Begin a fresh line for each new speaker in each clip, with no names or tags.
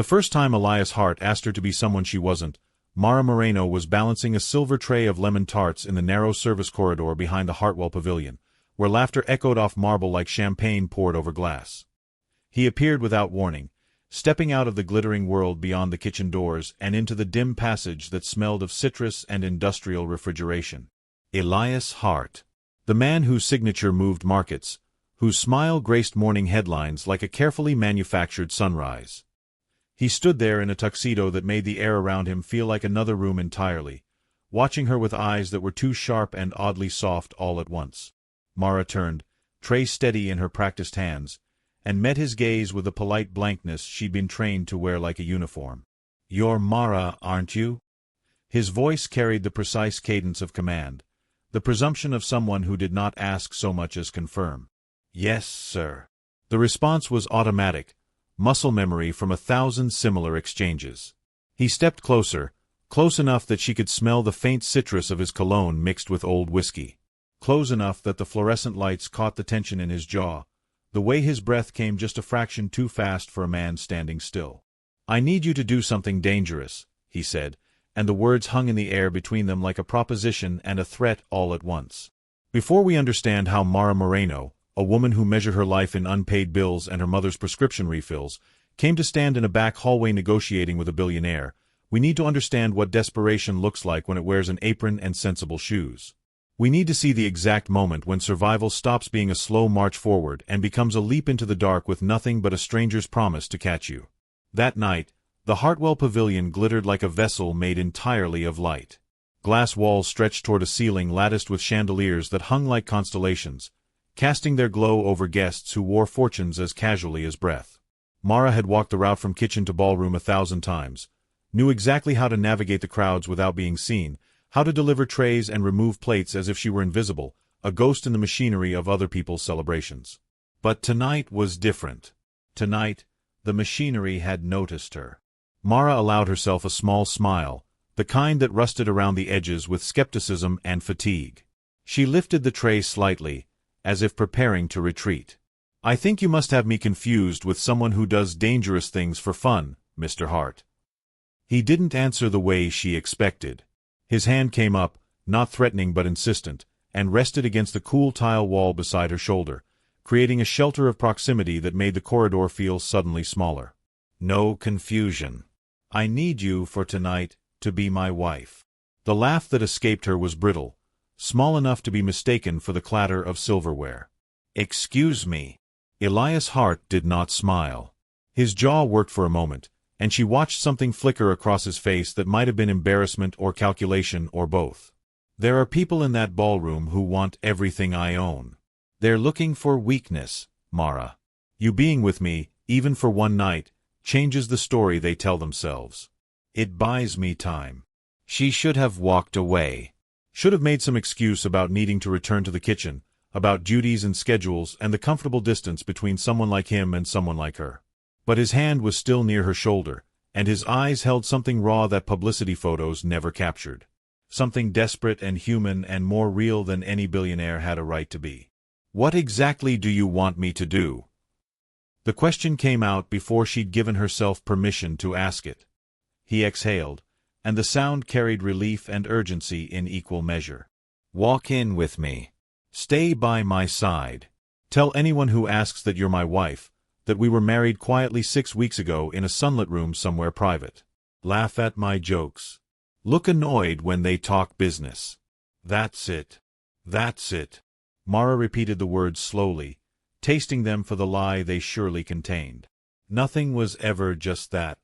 The first time Elias Hart asked her to be someone she wasn't, Mara Moreno was balancing a silver tray of lemon tarts in the narrow service corridor behind the Hartwell Pavilion, where laughter echoed off marble like champagne poured over glass. He appeared without warning, stepping out of the glittering world beyond the kitchen doors and into the dim passage that smelled of citrus and industrial refrigeration. Elias Hart. The man whose signature moved markets, whose smile graced morning headlines like a carefully manufactured sunrise. He stood there in a tuxedo that made the air around him feel like another room entirely, watching her with eyes that were too sharp and oddly soft all at once. Mara turned, tray steady in her practiced hands, and met his gaze with a polite blankness she'd been trained to wear like a uniform. "You're Mara, aren't you?" His voice carried the precise cadence of command, the presumption of someone who did not ask so much as confirm. "Yes, sir." The response was automatic, muscle memory from 1,000 similar exchanges. He stepped closer, close enough that she could smell the faint citrus of his cologne mixed with old whiskey. Close enough that the fluorescent lights caught the tension in his jaw, the way his breath came just a fraction too fast for a man standing still. "I need you to do something dangerous," he said, and the words hung in the air between them like a proposition and a threat all at once. Before we understand how Mara Moreno, a woman who measured her life in unpaid bills and her mother's prescription refills, came to stand in a back hallway negotiating with a billionaire, we need to understand what desperation looks like when it wears an apron and sensible shoes. We need to see the exact moment when survival stops being a slow march forward and becomes a leap into the dark with nothing but a stranger's promise to catch you. That night, the Hartwell Pavilion glittered like a vessel made entirely of light. Glass walls stretched toward a ceiling latticed with chandeliers that hung like constellations, casting their glow over guests who wore fortunes as casually as breath. Mara had walked the route from kitchen to ballroom 1,000 times, knew exactly how to navigate the crowds without being seen, how to deliver trays and remove plates as if she were invisible, a ghost in the machinery of other people's celebrations. But tonight was different. Tonight, the machinery had noticed her. Mara allowed herself a small smile, the kind that rusted around the edges with skepticism and fatigue. She lifted the tray slightly, as if preparing to retreat. "I think you must have me confused with someone who does dangerous things for fun, Mr. Hart." He didn't answer the way she expected. His hand came up, not threatening but insistent, and rested against the cool tile wall beside her shoulder, creating a shelter of proximity that made the corridor feel suddenly smaller. "No confusion. I need you for tonight to be my wife." The laugh that escaped her was brittle, small enough to be mistaken for the clatter of silverware. "Excuse me." Elias Hart did not smile. His jaw worked for a moment, and she watched something flicker across his face that might have been embarrassment or calculation or both. "There are people in that ballroom who want everything I own. They're looking for weakness, Mara. You being with me, even for one night, changes the story they tell themselves. It buys me time." She should have walked away. Should have made some excuse about needing to return to the kitchen, about duties and schedules and the comfortable distance between someone like him and someone like her. But his hand was still near her shoulder, and his eyes held something raw that publicity photos never captured. Something desperate and human and more real than any billionaire had a right to be. "What exactly do you want me to do?" The question came out before she'd given herself permission to ask it. He exhaled, and the sound carried relief and urgency in equal measure. "Walk in with me. Stay by my side. Tell anyone who asks that you're my wife, that we were married quietly 6 weeks ago in a sunlit room somewhere private. Laugh at my jokes. Look annoyed when they talk business. That's it. That's it." Mara repeated the words slowly, tasting them for the lie they surely contained. Nothing was ever just that.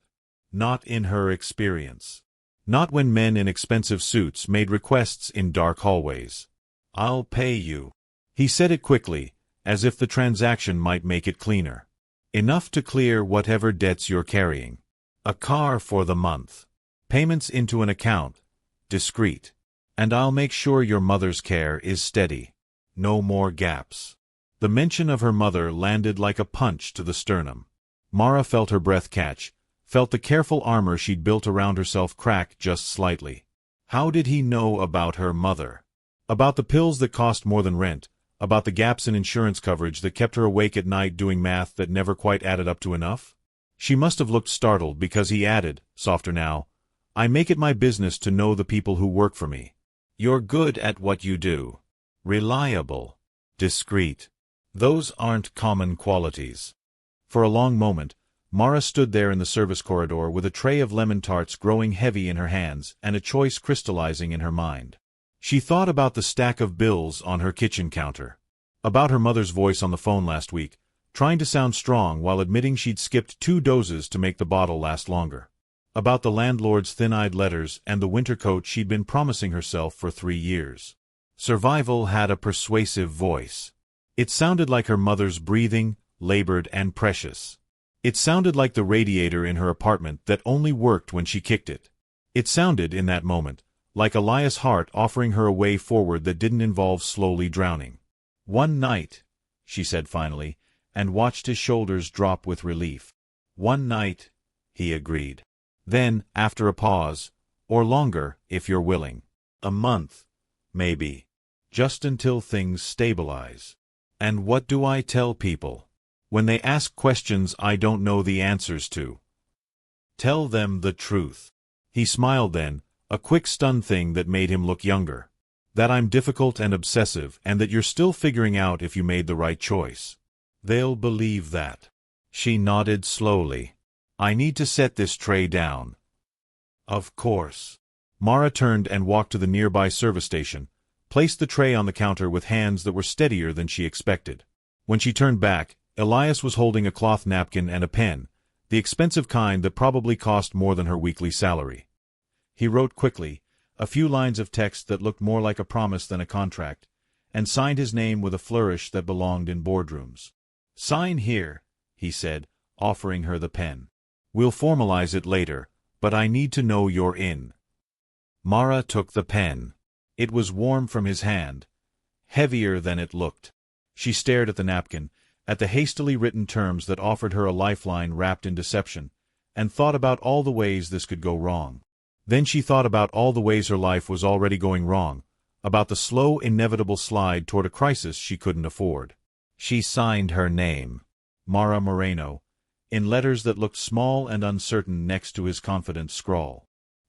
Not in her experience. Not when men in expensive suits made requests in dark hallways. "I'll pay you." He said it quickly, as if the transaction might make it cleaner. "Enough to clear whatever debts you're carrying. A car for the month. Payments into an account. Discreet. And I'll make sure your mother's care is steady. No more gaps." The mention of her mother landed like a punch to the sternum. Mara felt her breath catch, felt the careful armor she'd built around herself crack just slightly. How did he know about her mother? About the pills that cost more than rent, about the gaps in insurance coverage that kept her awake at night doing math that never quite added up to enough? She must have looked startled because he added, softer now, "I make it my business to know the people who work for me. You're good at what you do. Reliable. Discreet. Those aren't common qualities." For a long moment, Mara stood there in the service corridor with a tray of lemon tarts growing heavy in her hands and a choice crystallizing in her mind. She thought about the stack of bills on her kitchen counter. About her mother's voice on the phone last week, trying to sound strong while admitting she'd skipped 2 doses to make the bottle last longer. About the landlord's thin-eyed letters and the winter coat she'd been promising herself for 3 years. Survival had a persuasive voice. It sounded like her mother's breathing, labored and precious. It sounded like the radiator in her apartment that only worked when she kicked it. It sounded, in that moment, like Elias Hart offering her a way forward that didn't involve slowly drowning. "One night," she said finally, and watched his shoulders drop with relief. "One night," he agreed. Then, after a pause, "or longer, if you're willing. A month, maybe. Just until things stabilize." "And what do I tell people when they ask questions I don't know the answers to?" "Tell them the truth." He smiled then, a quick stunned thing that made him look younger. "That I'm difficult and obsessive and that you're still figuring out if you made the right choice. They'll believe that." She nodded slowly. "I need to set this tray down." "Of course." Mara turned and walked to the nearby service station, placed the tray on the counter with hands that were steadier than she expected. When she turned back, Elias was holding a cloth napkin and a pen, the expensive kind that probably cost more than her weekly salary. He wrote quickly, a few lines of text that looked more like a promise than a contract, and signed his name with a flourish that belonged in boardrooms. "Sign here," he said, offering her the pen. "We'll formalize it later, but I need to know you're in." Mara took the pen. It was warm from his hand, heavier than it looked. She stared at the napkin, at the hastily written terms that offered her a lifeline wrapped in deception, and thought about all the ways this could go wrong. Then she thought about all the ways her life was already going wrong, about the slow, inevitable slide toward a crisis she couldn't afford. She signed her name, Mara Moreno, in letters that looked small and uncertain next to his confident scrawl.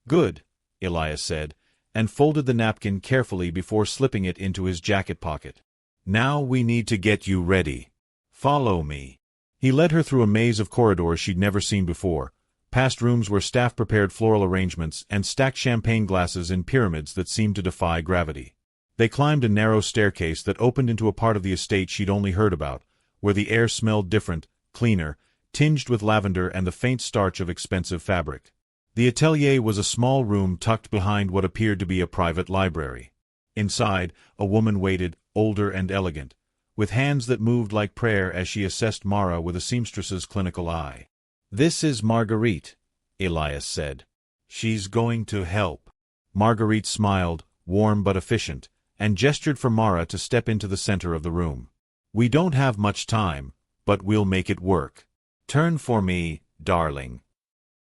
"Good," Elias said, and folded the napkin carefully before slipping it into his jacket pocket. "Now we need to get you ready. Follow me." He led her through a maze of corridors she'd never seen before, past rooms where staff prepared floral arrangements and stacked champagne glasses in pyramids that seemed to defy gravity. They climbed a narrow staircase that opened into a part of the estate she'd only heard about, where the air smelled different, cleaner, tinged with lavender and the faint starch of expensive fabric. The atelier was a small room tucked behind what appeared to be a private library. Inside, a woman waited, older and elegant, with hands that moved like prayer as she assessed Mara with a seamstress's clinical eye. "This is Marguerite," Elias said. "She's going to help." Marguerite smiled, warm but efficient, and gestured for Mara to step into the center of the room. "We don't have much time, but we'll make it work. Turn for me, darling."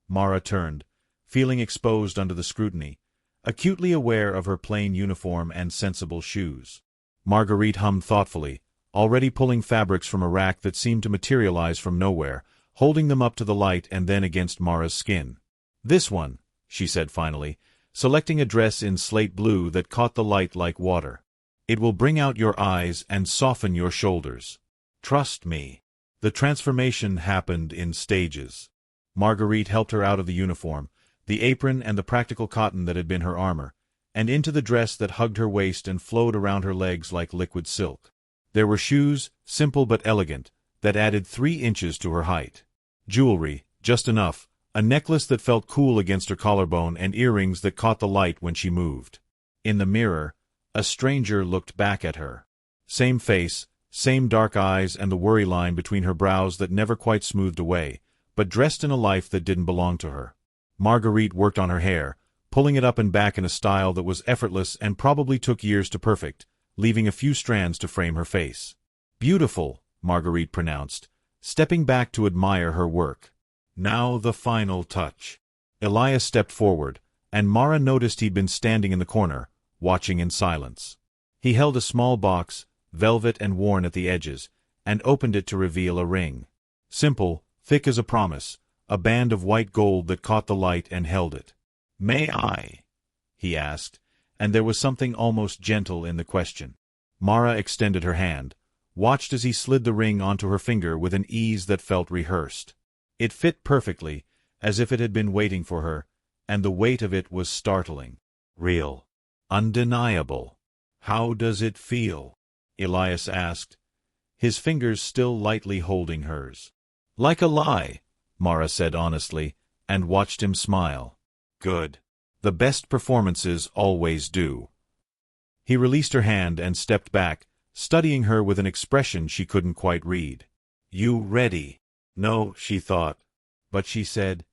Mara turned, feeling exposed under the scrutiny, acutely aware of her plain uniform and sensible shoes. Marguerite hummed thoughtfully, already pulling fabrics from a rack that seemed to materialize from nowhere, holding them up to the light and then against Mara's skin. "This one," she said finally, selecting a dress in slate blue that caught the light like water. "It will bring out your eyes and soften your shoulders. Trust me." The transformation happened in stages. Marguerite helped her out of the uniform, the apron and the practical cotton that had been her armor, and into the dress that hugged her waist and flowed around her legs like liquid silk. There were shoes, simple but elegant, that added 3 inches to her height. Jewelry, just enough, a necklace that felt cool against her collarbone and earrings that caught the light when she moved. In the mirror, a stranger looked back at her. Same face, same dark eyes and the worry line between her brows that never quite smoothed away, but dressed in a life that didn't belong to her. Marguerite worked on her hair, pulling it up and back in a style that was effortless and probably took years to perfect, leaving a few strands to frame her face. "Beautiful," Marguerite pronounced, stepping back to admire her work. "Now the final touch." Elias stepped forward, and Mara noticed he'd been standing in the corner, watching in silence. He held a small box, velvet and worn at the edges, and opened it to reveal a ring. Simple, thick as a promise, a band of white gold that caught the light and held it. "May I?" he asked, and there was something almost gentle in the question. Mara extended her hand, watched as he slid the ring onto her finger with an ease that felt rehearsed. It fit perfectly, as if it had been waiting for her, and the weight of it was startling. "Real. Undeniable. How does it feel?" Elias asked, his fingers still lightly holding hers. "Like a lie," Mara said honestly, and watched him smile. "Good. The best performances always do." He released her hand and stepped back, studying her with an expression she couldn't quite read. "You ready?" No, she thought. But she said,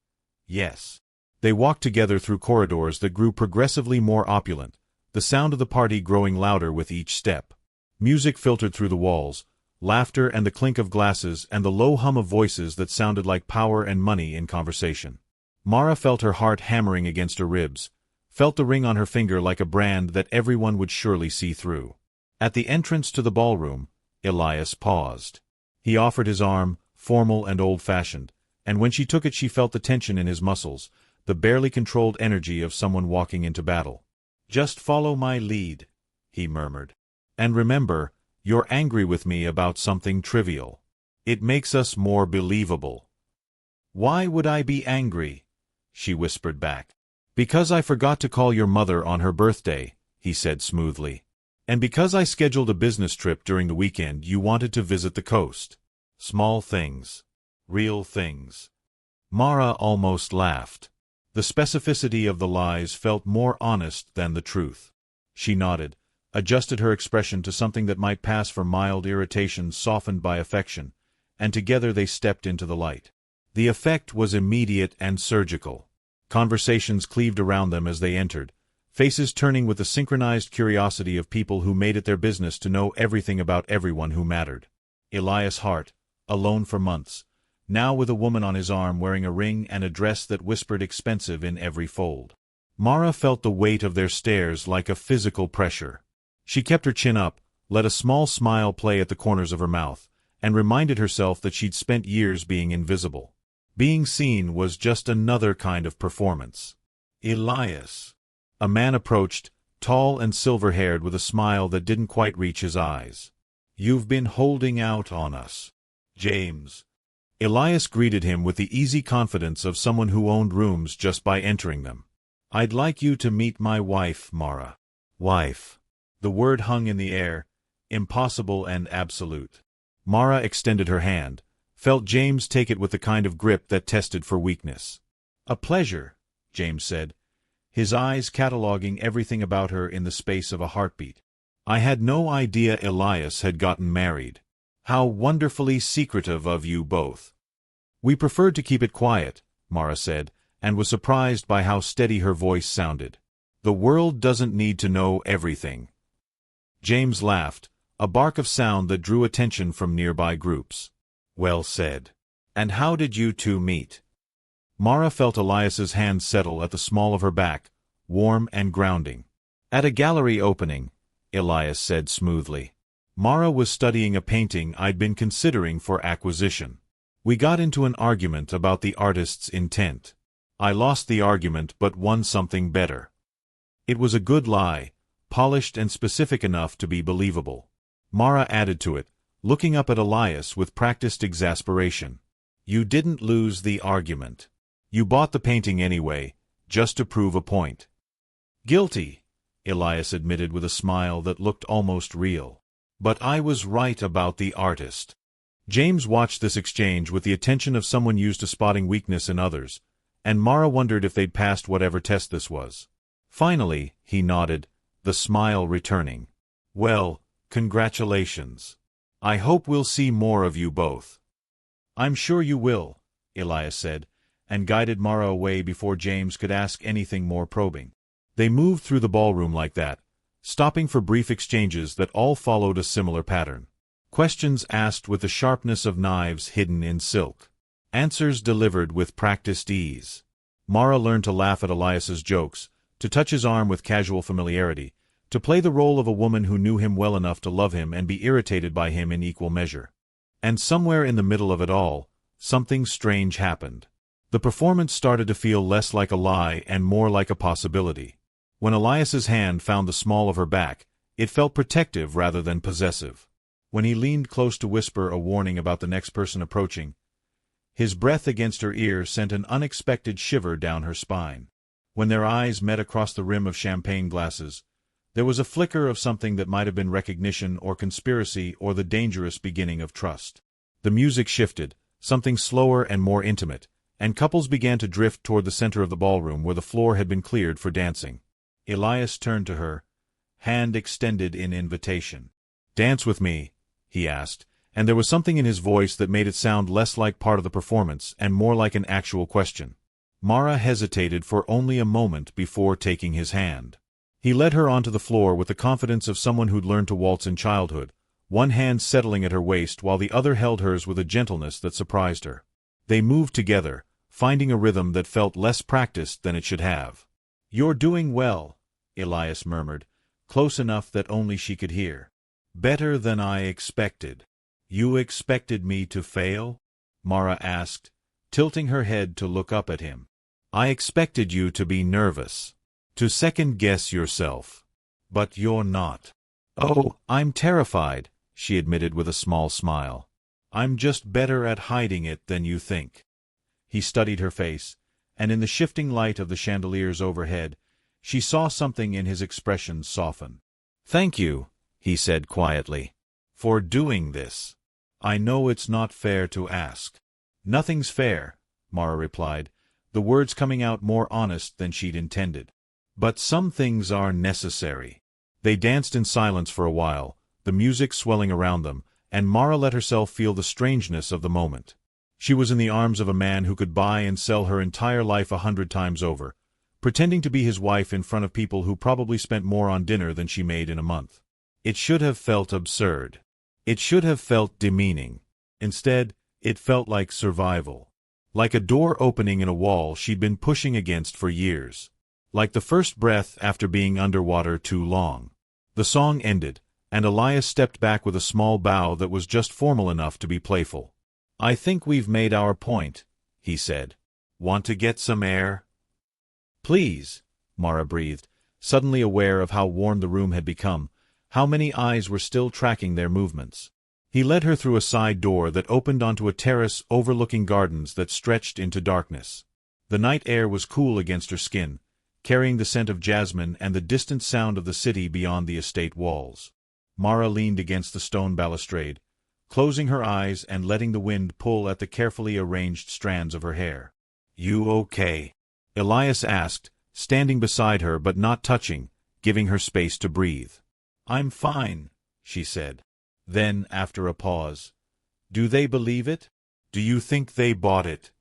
"Yes." They walked together through corridors that grew progressively more opulent, the sound of the party growing louder with each step. Music filtered through the walls, laughter and the clink of glasses and the low hum of voices that sounded like power and money in conversation. Mara felt her heart hammering against her ribs, felt the ring on her finger like a brand that everyone would surely see through. At the entrance to the ballroom, Elias paused. He offered his arm, formal and old-fashioned, and when she took it she felt the tension in his muscles, the barely controlled energy of someone walking into battle. "Just follow my lead," he murmured. "And remember, you're angry with me about something trivial. It makes us more believable." "Why would I be angry?" she whispered back. "Because I forgot to call your mother on her birthday," he said smoothly. "And because I scheduled a business trip during the weekend you wanted to visit the coast. Small things. Real things." Mara almost laughed. The specificity of the lies felt more honest than the truth. She nodded, adjusted her expression to something that might pass for mild irritation softened by affection, and together they stepped into the light. The effect was immediate and surgical. Conversations cleaved around them as they entered, faces turning with the synchronized curiosity of people who made it their business to know everything about everyone who mattered. Elias Hart, alone for months, now with a woman on his arm wearing a ring and a dress that whispered expensive in every fold. Mara felt the weight of their stares like a physical pressure. She kept her chin up, let a small smile play at the corners of her mouth, and reminded herself that she'd spent years being invisible. Being seen was just another kind of performance. "Elias." A man approached, tall and silver-haired with a smile that didn't quite reach his eyes. "You've been holding out on us." "James." Elias greeted him with the easy confidence of someone who owned rooms just by entering them. "I'd like you to meet my wife, Mara." Wife. The word hung in the air, impossible and absolute. Mara extended her hand, felt James take it with the kind of grip that tested for weakness. "A pleasure," James said, his eyes cataloging everything about her in the space of a heartbeat. "I had no idea Elias had gotten married. How wonderfully secretive of you both." "We preferred to keep it quiet," Mara said, and was surprised by how steady her voice sounded. "The world doesn't need to know everything." James laughed, a bark of sound that drew attention from nearby groups. "Well said. And how did you two meet?" Mara felt Elias's hand settle at the small of her back, warm and grounding. "At a gallery opening," Elias said smoothly. "Mara was studying a painting I'd been considering for acquisition. We got into an argument about the artist's intent. I lost the argument but won something better. It was a good lie, polished and specific enough to be believable." Mara added to it, looking up at Elias with practiced exasperation. "You didn't lose the argument. You bought the painting anyway, just to prove a point." "Guilty," Elias admitted with a smile that looked almost real. "But I was right about the artist." James watched this exchange with the attention of someone used to spotting weakness in others, and Mara wondered if they'd passed whatever test this was. Finally, he nodded, the smile returning. "Well, congratulations. I hope we'll see more of you both." "I'm sure you will," Elias said, and guided Mara away before James could ask anything more probing. They moved through the ballroom like that, stopping for brief exchanges that all followed a similar pattern. Questions asked with the sharpness of knives hidden in silk. Answers delivered with practiced ease. Mara learned to laugh at Elias's jokes, to touch his arm with casual familiarity, to play the role of a woman who knew him well enough to love him and be irritated by him in equal measure. And somewhere in the middle of it all, something strange happened. The performance started to feel less like a lie and more like a possibility. When Elias's hand found the small of her back, it felt protective rather than possessive. When he leaned close to whisper a warning about the next person approaching, his breath against her ear sent an unexpected shiver down her spine. When their eyes met across the rim of champagne glasses, there was a flicker of something that might have been recognition or conspiracy or the dangerous beginning of trust. The music shifted, something slower and more intimate, and couples began to drift toward the center of the ballroom where the floor had been cleared for dancing. Elias turned to her, hand extended in invitation. "Dance with me," he asked, and there was something in his voice that made it sound less like part of the performance and more like an actual question. Mara hesitated for only a moment before taking his hand. He led her onto the floor with the confidence of someone who'd learned to waltz in childhood, one hand settling at her waist while the other held hers with a gentleness that surprised her. They moved together, finding a rhythm that felt less practiced than it should have. "You're doing well," Elias murmured, close enough that only she could hear. "Better than I expected." "You expected me to fail?" Mara asked, tilting her head to look up at him. "I expected you to be nervous, to second-guess yourself. But you're not." "Oh, I'm terrified," she admitted with a small smile. "I'm just better at hiding it than you think." He studied her face, and in the shifting light of the chandeliers overhead, she saw something in his expression soften. "Thank you," he said quietly, "for doing this. I know it's not fair to ask." "Nothing's fair," Mara replied, the words coming out more honest than she'd intended. "But some things are necessary." They danced in silence for a while, the music swelling around them, and Mara let herself feel the strangeness of the moment. She was in the arms of a man who could buy and sell her entire life 100 times over, pretending to be his wife in front of people who probably spent more on dinner than she made in a month. It should have felt absurd. It should have felt demeaning. Instead, it felt like survival. Like a door opening in a wall she'd been pushing against for years. Like the first breath after being underwater too long. The song ended, and Elias stepped back with a small bow that was just formal enough to be playful. "I think we've made our point," he said. "Want to get some air?" "Please," Mara breathed, suddenly aware of how warm the room had become, how many eyes were still tracking their movements. He led her through a side door that opened onto a terrace overlooking gardens that stretched into darkness. The night air was cool against her skin, carrying the scent of jasmine and the distant sound of the city beyond the estate walls. Mara leaned against the stone balustrade, closing her eyes and letting the wind pull at the carefully arranged strands of her hair. "You okay?" Elias asked, standing beside her but not touching, giving her space to breathe. "I'm fine," she said. Then, after a pause, "Do they believe it? Do you think they bought it?"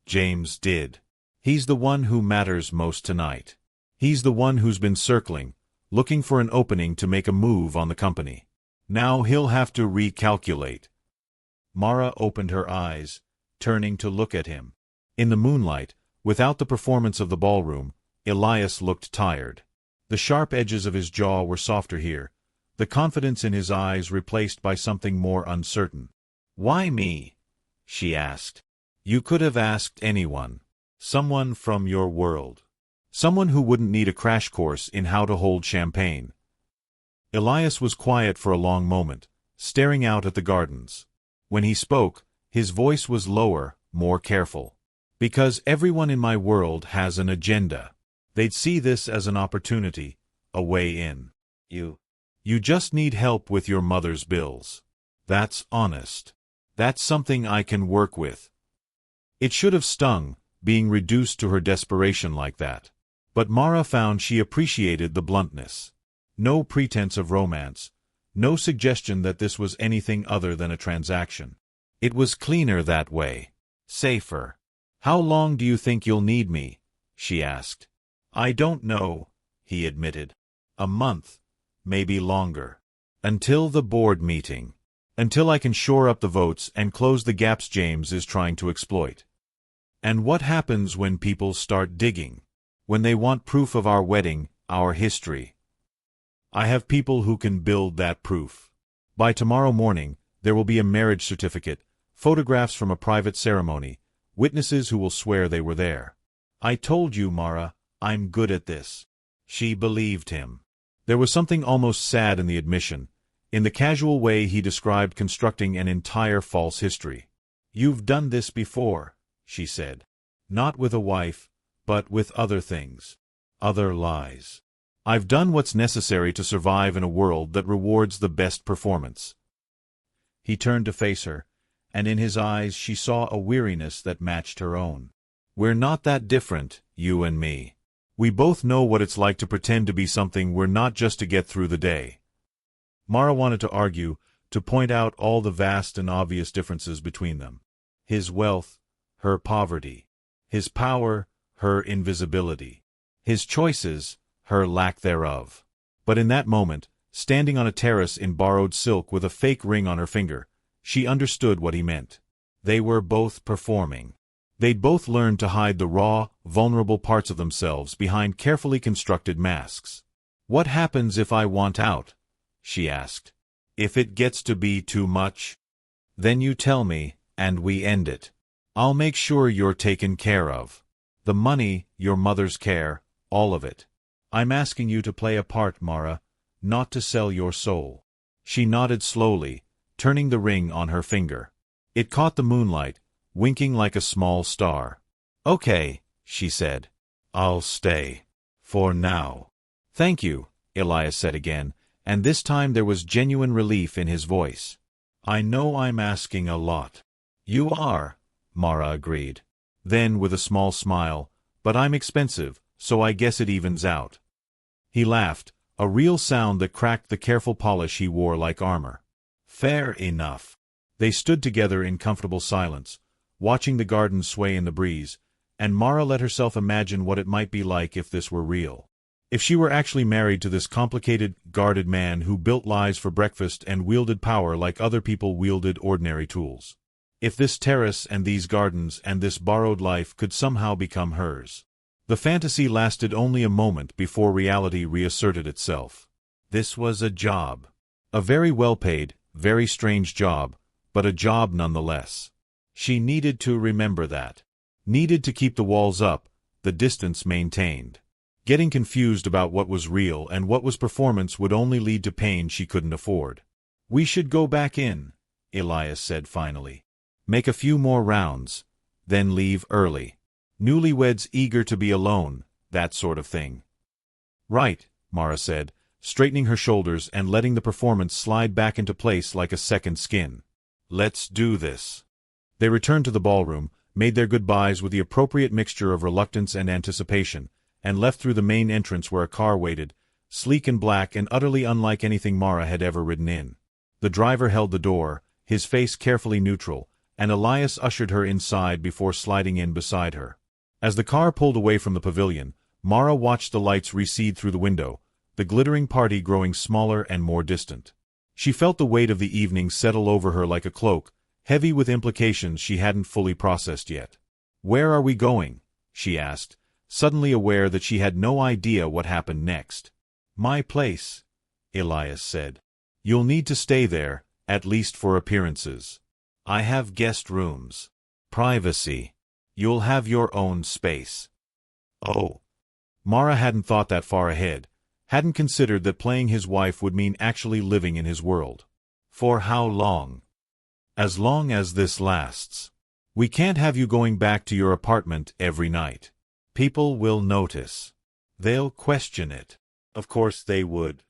"James did. He's the one who matters most tonight. He's the one who's been circling, looking for an opening to make a move on the company. Now he'll have to recalculate." Mara opened her eyes, turning to look at him. In the moonlight, without the performance of the ballroom, Elias looked tired. The sharp edges of his jaw were softer here, the confidence in his eyes replaced by something more uncertain. "Why me?" she asked. "You could have asked anyone. Someone from your world. Someone who wouldn't need a crash course in how to hold champagne." Elias was quiet for a long moment, staring out at the gardens. When he spoke, his voice was lower, more careful. "Because everyone in my world has an agenda. They'd see this as an opportunity, a way in. You just need help with your mother's bills. That's honest. That's something I can work with." It should have stung, being reduced to her desperation like that. But Mara found she appreciated the bluntness. No pretense of romance, no suggestion that this was anything other than a transaction. It was cleaner that way. Safer. "How long do you think you'll need me?" she asked. "I don't know," he admitted. "A month, maybe longer. Until the board meeting. Until I can shore up the votes and close the gaps James is trying to exploit." "And what happens when people start digging? When they want proof of our wedding, our history?" "I have people who can build that proof. By tomorrow morning, there will be a marriage certificate, photographs from a private ceremony, witnesses who will swear they were there. "I told you, Mara, I'm good at this." She believed him. There was something almost sad in the admission, in the casual way he described constructing an entire false history. "You've done this before," she said. "Not with a wife, but with other things. Other lies. I've done what's necessary to survive in a world that rewards the best performance." He turned to face her, and in his eyes she saw a weariness that matched her own. "We're not that different, you and me. We both know what it's like to pretend to be something we're not just to get through the day." Mara wanted to argue, to point out all the vast and obvious differences between them. His wealth, her poverty. His power, her invisibility. His choices, her lack thereof. But in that moment, standing on a terrace in borrowed silk with a fake ring on her finger, she understood what he meant. They were both performing. They'd both learned to hide the raw, vulnerable parts of themselves behind carefully constructed masks. "What happens if I want out?" she asked. "If it gets to be too much?" "Then you tell me, and we end it. I'll make sure you're taken care of. The money, your mother's care, all of it. I'm asking you to play a part, Mara, not to sell your soul." She nodded slowly, turning the ring on her finger. It caught the moonlight, winking like a small star. "Okay," she said. "I'll stay. For now." "Thank you," Elias said again, and this time there was genuine relief in his voice. "I know I'm asking a lot." "You are," Mara agreed. Then, with a small smile, "But I'm expensive, so I guess it evens out." He laughed, a real sound that cracked the careful polish he wore like armor. "Fair enough." They stood together in comfortable silence, watching the garden sway in the breeze, and Mara let herself imagine what it might be like if this were real. If she were actually married to this complicated, guarded man who built lies for breakfast and wielded power like other people wielded ordinary tools. If this terrace and these gardens and this borrowed life could somehow become hers. The fantasy lasted only a moment before reality reasserted itself. This was a job. A very well-paid, very strange job, but a job nonetheless. She needed to remember that. Needed to keep the walls up, the distance maintained. Getting confused about what was real and what was performance would only lead to pain she couldn't afford. "We should go back in," Elias said finally. "Make a few more rounds, then leave early. Newlyweds eager to be alone, that sort of thing." "Right," Mara said, straightening her shoulders and letting the performance slide back into place like a second skin. "Let's do this." They returned to the ballroom, made their goodbyes with the appropriate mixture of reluctance and anticipation, and left through the main entrance where a car waited, sleek and black and utterly unlike anything Mara had ever ridden in. The driver held the door, his face carefully neutral, and Elias ushered her inside before sliding in beside her. As the car pulled away from the pavilion, Mara watched the lights recede through the window, the glittering party growing smaller and more distant. She felt the weight of the evening settle over her like a cloak, heavy with implications she hadn't fully processed yet. "Where are we going?" she asked, suddenly aware that she had no idea what happened next. "My place," Elias said. "You'll need to stay there, at least for appearances. I have guest rooms. Privacy. You'll have your own space." Oh. Mara hadn't thought that far ahead, hadn't considered that playing his wife would mean actually living in his world. "For how long?" "As long as this lasts. We can't have you going back to your apartment every night. People will notice. They'll question it." Of course they would.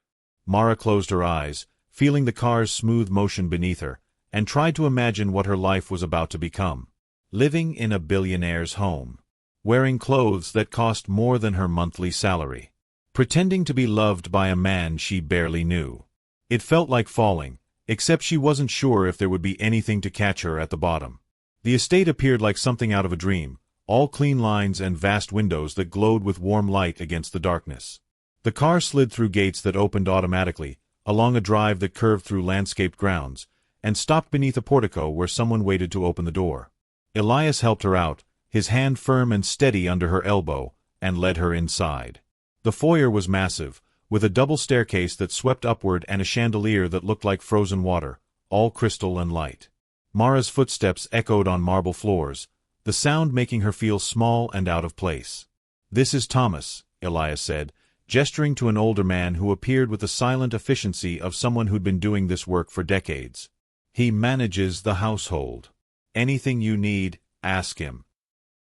Mara closed her eyes, feeling the car's smooth motion beneath her, and tried to imagine what her life was about to become. Living in a billionaire's home. Wearing clothes that cost more than her monthly salary. Pretending to be loved by a man she barely knew. It felt like falling, except she wasn't sure if there would be anything to catch her at the bottom. The estate appeared like something out of a dream, all clean lines and vast windows that glowed with warm light against the darkness. The car slid through gates that opened automatically, along a drive that curved through landscaped grounds, and stopped beneath a portico where someone waited to open the door. Elias helped her out, his hand firm and steady under her elbow, and led her inside. The foyer was massive, with a double staircase that swept upward and a chandelier that looked like frozen water, all crystal and light. Mara's footsteps echoed on marble floors, the sound making her feel small and out of place. "This is Thomas," Elias said, gesturing to an older man who appeared with the silent efficiency of someone who'd been doing this work for decades. "He manages the household. Anything you need, ask him."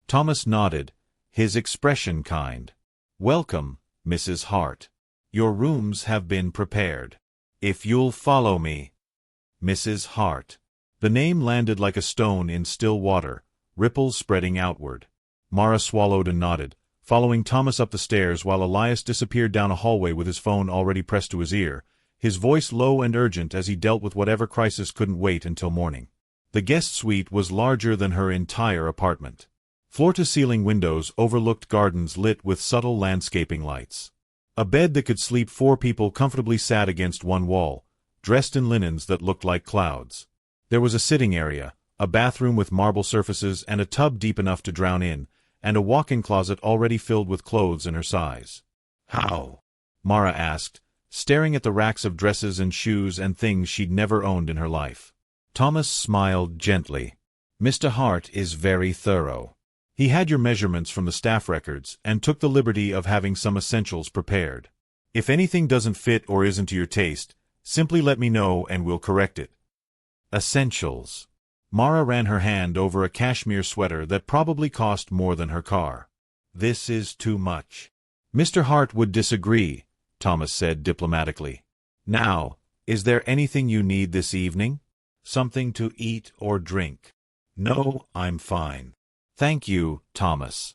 Thomas nodded, his expression kind. "Welcome, Mrs. Hart. Your rooms have been prepared. If you'll follow me." Mrs. Hart. The name landed like a stone in still water, ripples spreading outward. Mara swallowed and nodded, following Thomas up the stairs while Elias disappeared down a hallway with his phone already pressed to his ear, his voice low and urgent as he dealt with whatever crisis couldn't wait until morning. The guest suite was larger than her entire apartment. Floor-to-ceiling windows overlooked gardens lit with subtle landscaping lights. A bed that could sleep 4 people comfortably sat against one wall, dressed in linens that looked like clouds. There was a sitting area, a bathroom with marble surfaces and a tub deep enough to drown in, and a walk-in closet already filled with clothes in her size. "How?" Mara asked, staring at the racks of dresses and shoes and things she'd never owned in her life. Thomas smiled gently. "Mr. Hart is very thorough. He had your measurements from the staff records and took the liberty of having some essentials prepared. If anything doesn't fit or isn't to your taste, simply let me know and we'll correct it." Essentials. Mara ran her hand over a cashmere sweater that probably cost more than her car. "This is too much." "Mr. Hart would disagree," Thomas said diplomatically. "Now, is there anything you need this evening? Something to eat or drink?" "No, I'm fine. Thank you, Thomas."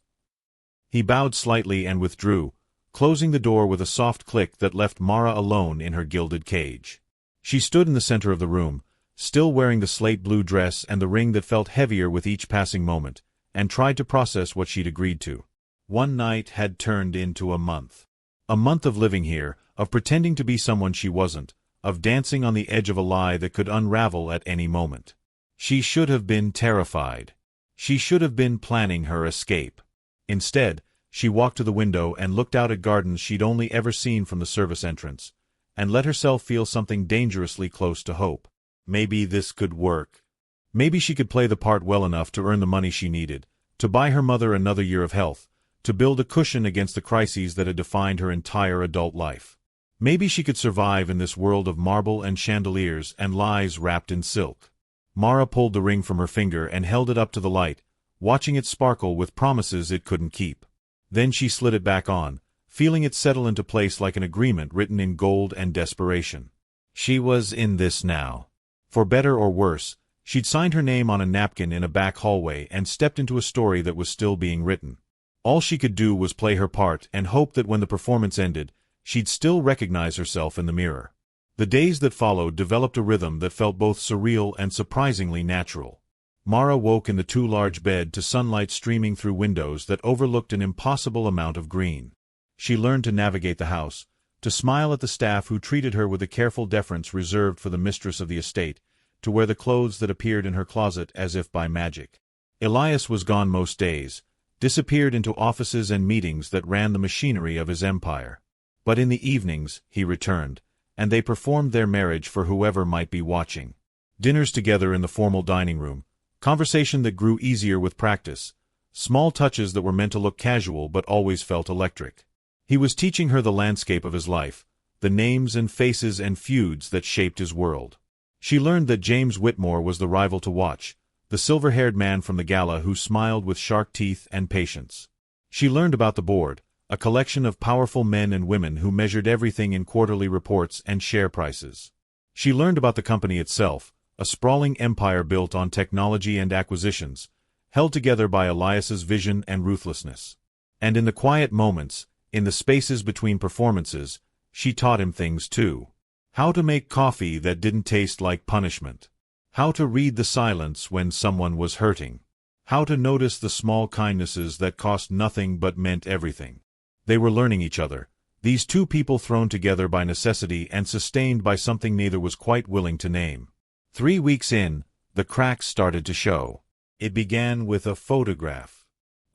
He bowed slightly and withdrew, closing the door with a soft click that left Mara alone in her gilded cage. She stood in the center of the room, still wearing the slate blue dress and the ring that felt heavier with each passing moment, and tried to process what she'd agreed to. One night had turned into a month. A month of living here, of pretending to be someone she wasn't, of dancing on the edge of a lie that could unravel at any moment. She should have been terrified. She should have been planning her escape. Instead, she walked to the window and looked out at gardens she'd only ever seen from the service entrance, and let herself feel something dangerously close to hope. Maybe this could work. Maybe she could play the part well enough to earn the money she needed, to buy her mother another year of health, to build a cushion against the crises that had defined her entire adult life. Maybe she could survive in this world of marble and chandeliers and lies wrapped in silk. Mara pulled the ring from her finger and held it up to the light, watching it sparkle with promises it couldn't keep. Then she slid it back on, feeling it settle into place like an agreement written in gold and desperation. She was in this now. For better or worse, she'd signed her name on a napkin in a back hallway and stepped into a story that was still being written. All she could do was play her part and hope that when the performance ended, she'd still recognize herself in the mirror. The days that followed developed a rhythm that felt both surreal and surprisingly natural. Mara woke in the too large bed to sunlight streaming through windows that overlooked an impossible amount of green. She learned to navigate the house, to smile at the staff who treated her with the careful deference reserved for the mistress of the estate, to wear the clothes that appeared in her closet as if by magic. Elias was gone most days, disappeared into offices and meetings that ran the machinery of his empire. But in the evenings, he returned, and they performed their marriage for whoever might be watching. Dinners together in the formal dining room, conversation that grew easier with practice, small touches that were meant to look casual but always felt electric. He was teaching her the landscape of his life, the names and faces and feuds that shaped his world. She learned that James Whitmore was the rival to watch, the silver-haired man from the gala who smiled with shark teeth and patience. She learned about the board, a collection of powerful men and women who measured everything in quarterly reports and share prices. She learned about the company itself, a sprawling empire built on technology and acquisitions, held together by Elias's vision and ruthlessness. And in the quiet moments, in the spaces between performances, she taught him things too. How to make coffee that didn't taste like punishment. How to read the silence when someone was hurting. How to notice the small kindnesses that cost nothing but meant everything. They were learning each other, these two people thrown together by necessity and sustained by something neither was quite willing to name. 3 weeks in, the cracks started to show. It began with a photograph.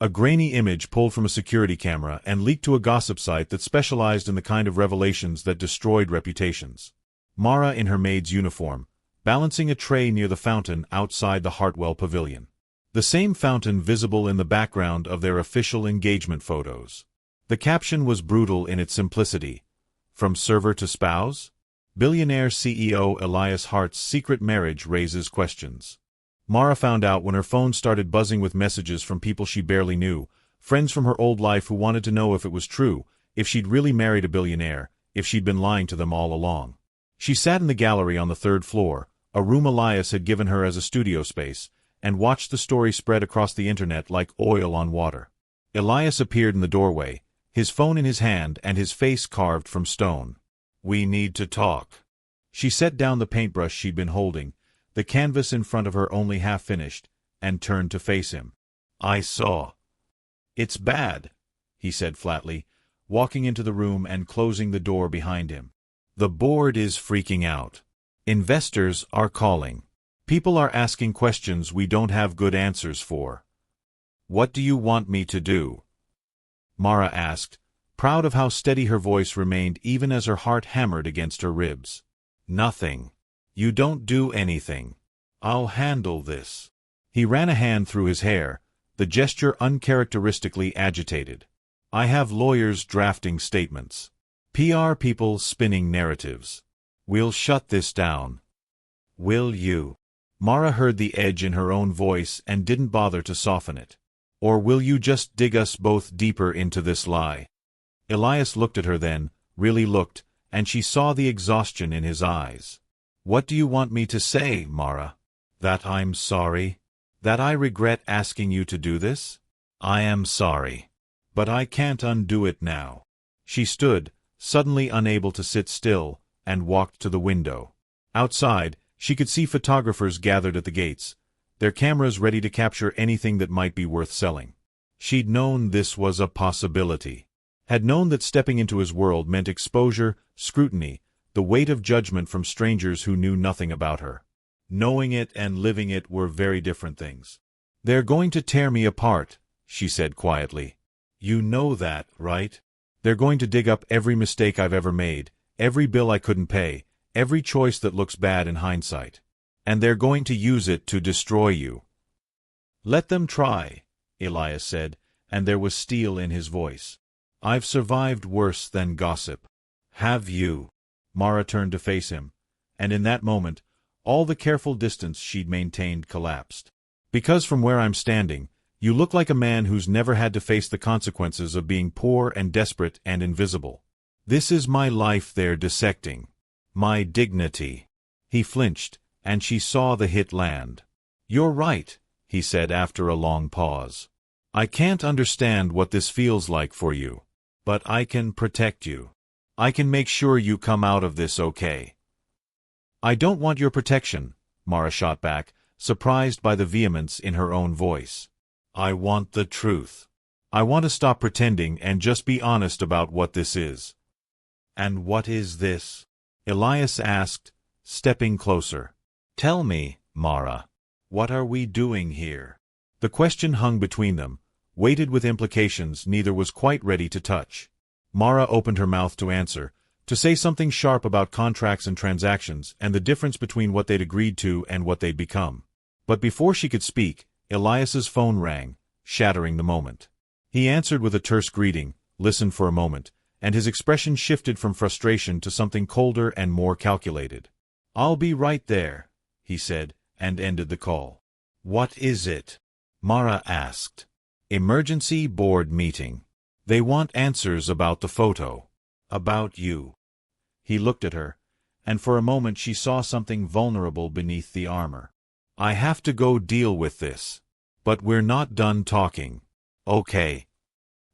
A grainy image pulled from a security camera and leaked to a gossip site that specialized in the kind of revelations that destroyed reputations. Mara in her maid's uniform, balancing a tray near the fountain outside the Hartwell Pavilion. The same fountain visible in the background of their official engagement photos. The caption was brutal in its simplicity. From server to spouse? Billionaire CEO Elias Hart's secret marriage raises questions. Mara found out when her phone started buzzing with messages from people she barely knew, friends from her old life who wanted to know if it was true, if she'd really married a billionaire, if she'd been lying to them all along. She sat in the gallery on the 3rd floor, a room Elias had given her as a studio space, and watched the story spread across the internet like oil on water. Elias appeared in the doorway, his phone in his hand and his face carved from stone. "We need to talk." She set down the paintbrush she'd been holding, the canvas in front of her only half finished, and turned to face him. "I saw." "It's bad," he said flatly, walking into the room and closing the door behind him. "The board is freaking out. Investors are calling. People are asking questions we don't have good answers for." "What do you want me to do?" Mara asked, proud of how steady her voice remained even as her heart hammered against her ribs. "Nothing. You don't do anything. I'll handle this." He ran a hand through his hair, the gesture uncharacteristically agitated. "I have lawyers drafting statements. PR people spinning narratives. We'll shut this down. Will you?" Mara heard the edge in her own voice and didn't bother to soften it. "Or will you just dig us both deeper into this lie?" Elias looked at her then, really looked, and she saw the exhaustion in his eyes. "What do you want me to say, Mara? That I'm sorry? That I regret asking you to do this? I am sorry. But I can't undo it now." She stood, suddenly unable to sit still, and walked to the window. Outside, she could see photographers gathered at the gates, their cameras ready to capture anything that might be worth selling. She'd known this was a possibility. Had known that stepping into his world meant exposure, scrutiny, the weight of judgment from strangers who knew nothing about her. Knowing it and living it were very different things. "They're going to tear me apart," she said quietly. "You know that, right? They're going to dig up every mistake I've ever made, every bill I couldn't pay, every choice that looks bad in hindsight. And they're going to use it to destroy you." "Let them try," Elias said, and there was steel in his voice. "I've survived worse than gossip." "Have you?" Mara turned to face him, and in that moment, all the careful distance she'd maintained collapsed. "Because from where I'm standing, you look like a man who's never had to face the consequences of being poor and desperate and invisible. This is my life they're dissecting. My dignity." He flinched, and she saw the hit land. "You're right," he said after a long pause. "I can't understand what this feels like for you. But I can protect you. I can make sure you come out of this okay." "I don't want your protection," Mara shot back, surprised by the vehemence in her own voice. "I want the truth. I want to stop pretending and just be honest about what this is." "And what is this?" Elias asked, stepping closer. "Tell me, Mara. What are we doing here?" The question hung between them, weighted with implications neither was quite ready to touch. Mara opened her mouth to answer, to say something sharp about contracts and transactions and the difference between what they'd agreed to and what they'd become. But before she could speak, Elias's phone rang, shattering the moment. He answered with a terse greeting, listened for a moment, and his expression shifted from frustration to something colder and more calculated. "I'll be right there," he said, and ended the call. "What is it?" Mara asked. "Emergency board meeting. They want answers about the photo. About you." He looked at her, and for a moment she saw something vulnerable beneath the armor. "I have to go deal with this. But we're not done talking." "Okay."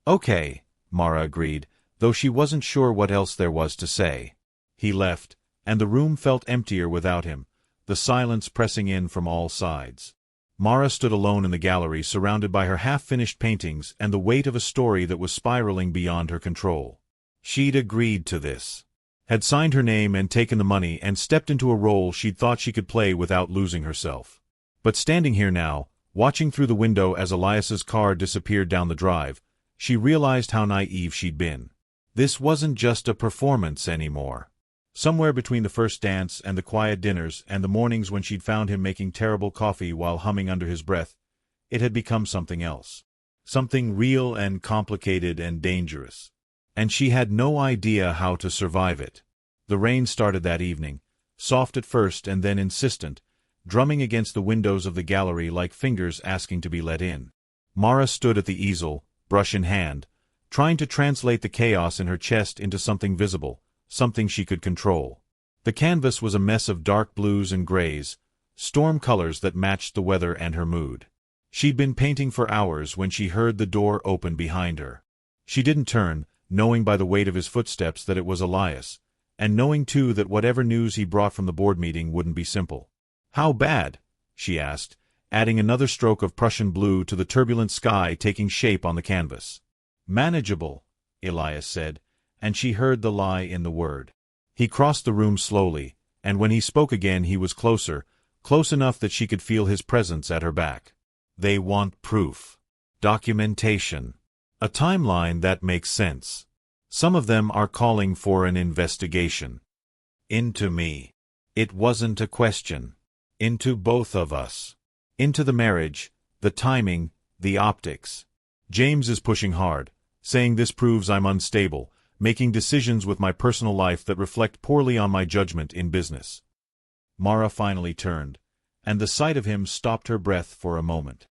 "Okay," Mara agreed, though she wasn't sure what else there was to say. He left, and the room felt emptier without him, the silence pressing in from all sides. Mara stood alone in the gallery surrounded by her half-finished paintings and the weight of a story that was spiraling beyond her control. She'd agreed to this. Had signed her name and taken the money and stepped into a role she'd thought she could play without losing herself. But standing here now, watching through the window as Elias's car disappeared down the drive, she realized how naive she'd been. This wasn't just a performance anymore. Somewhere between the first dance and the quiet dinners and the mornings when she'd found him making terrible coffee while humming under his breath, it had become something else. Something real and complicated and dangerous. And she had no idea how to survive it. The rain started that evening, soft at first and then insistent, drumming against the windows of the gallery like fingers asking to be let in. Mara stood at the easel, brush in hand, trying to translate the chaos in her chest into something visible, something she could control. The canvas was a mess of dark blues and grays, storm colors that matched the weather and her mood. She'd been painting for hours when she heard the door open behind her. She didn't turn, knowing by the weight of his footsteps that it was Elias, and knowing too that whatever news he brought from the board meeting wouldn't be simple. "How bad?" she asked, adding another stroke of Prussian blue to the turbulent sky taking shape on the canvas. "Manageable," Elias said, and she heard the lie in the word. He crossed the room slowly, and when he spoke again he was closer, close enough that she could feel his presence at her back. "They want proof. Documentation. A timeline that makes sense. Some of them are calling for an investigation. Into me. It wasn't a question. Into both of us. Into the marriage, the timing, the optics. James is pushing hard, saying this proves I'm unstable, making decisions with my personal life that reflect poorly on my judgment in business." Mara finally turned, and the sight of him stopped her breath for a moment.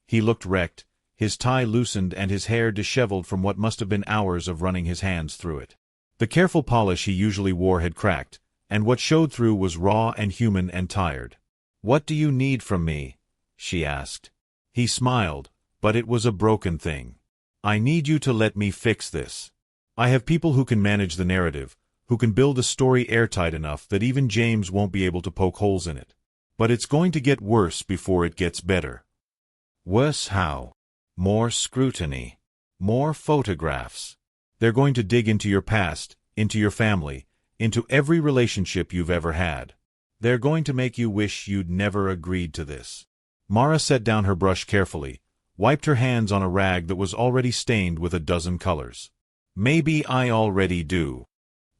He looked wrecked, his tie loosened and his hair disheveled from what must have been hours of running his hands through it. The careful polish he usually wore had cracked, and what showed through was raw and human and tired. "What do you need from me?" she asked. He smiled, but it was a broken thing. "I need you to let me fix this. I have people who can manage the narrative, who can build a story airtight enough that even James won't be able to poke holes in it. But it's going to get worse before it gets better." "Worse how?" "More scrutiny. More photographs. They're going to dig into your past, into your family, into every relationship you've ever had. They're going to make you wish you'd never agreed to this." Mara set down her brush carefully, wiped her hands on a rag that was already stained with a dozen colors. "Maybe I already do."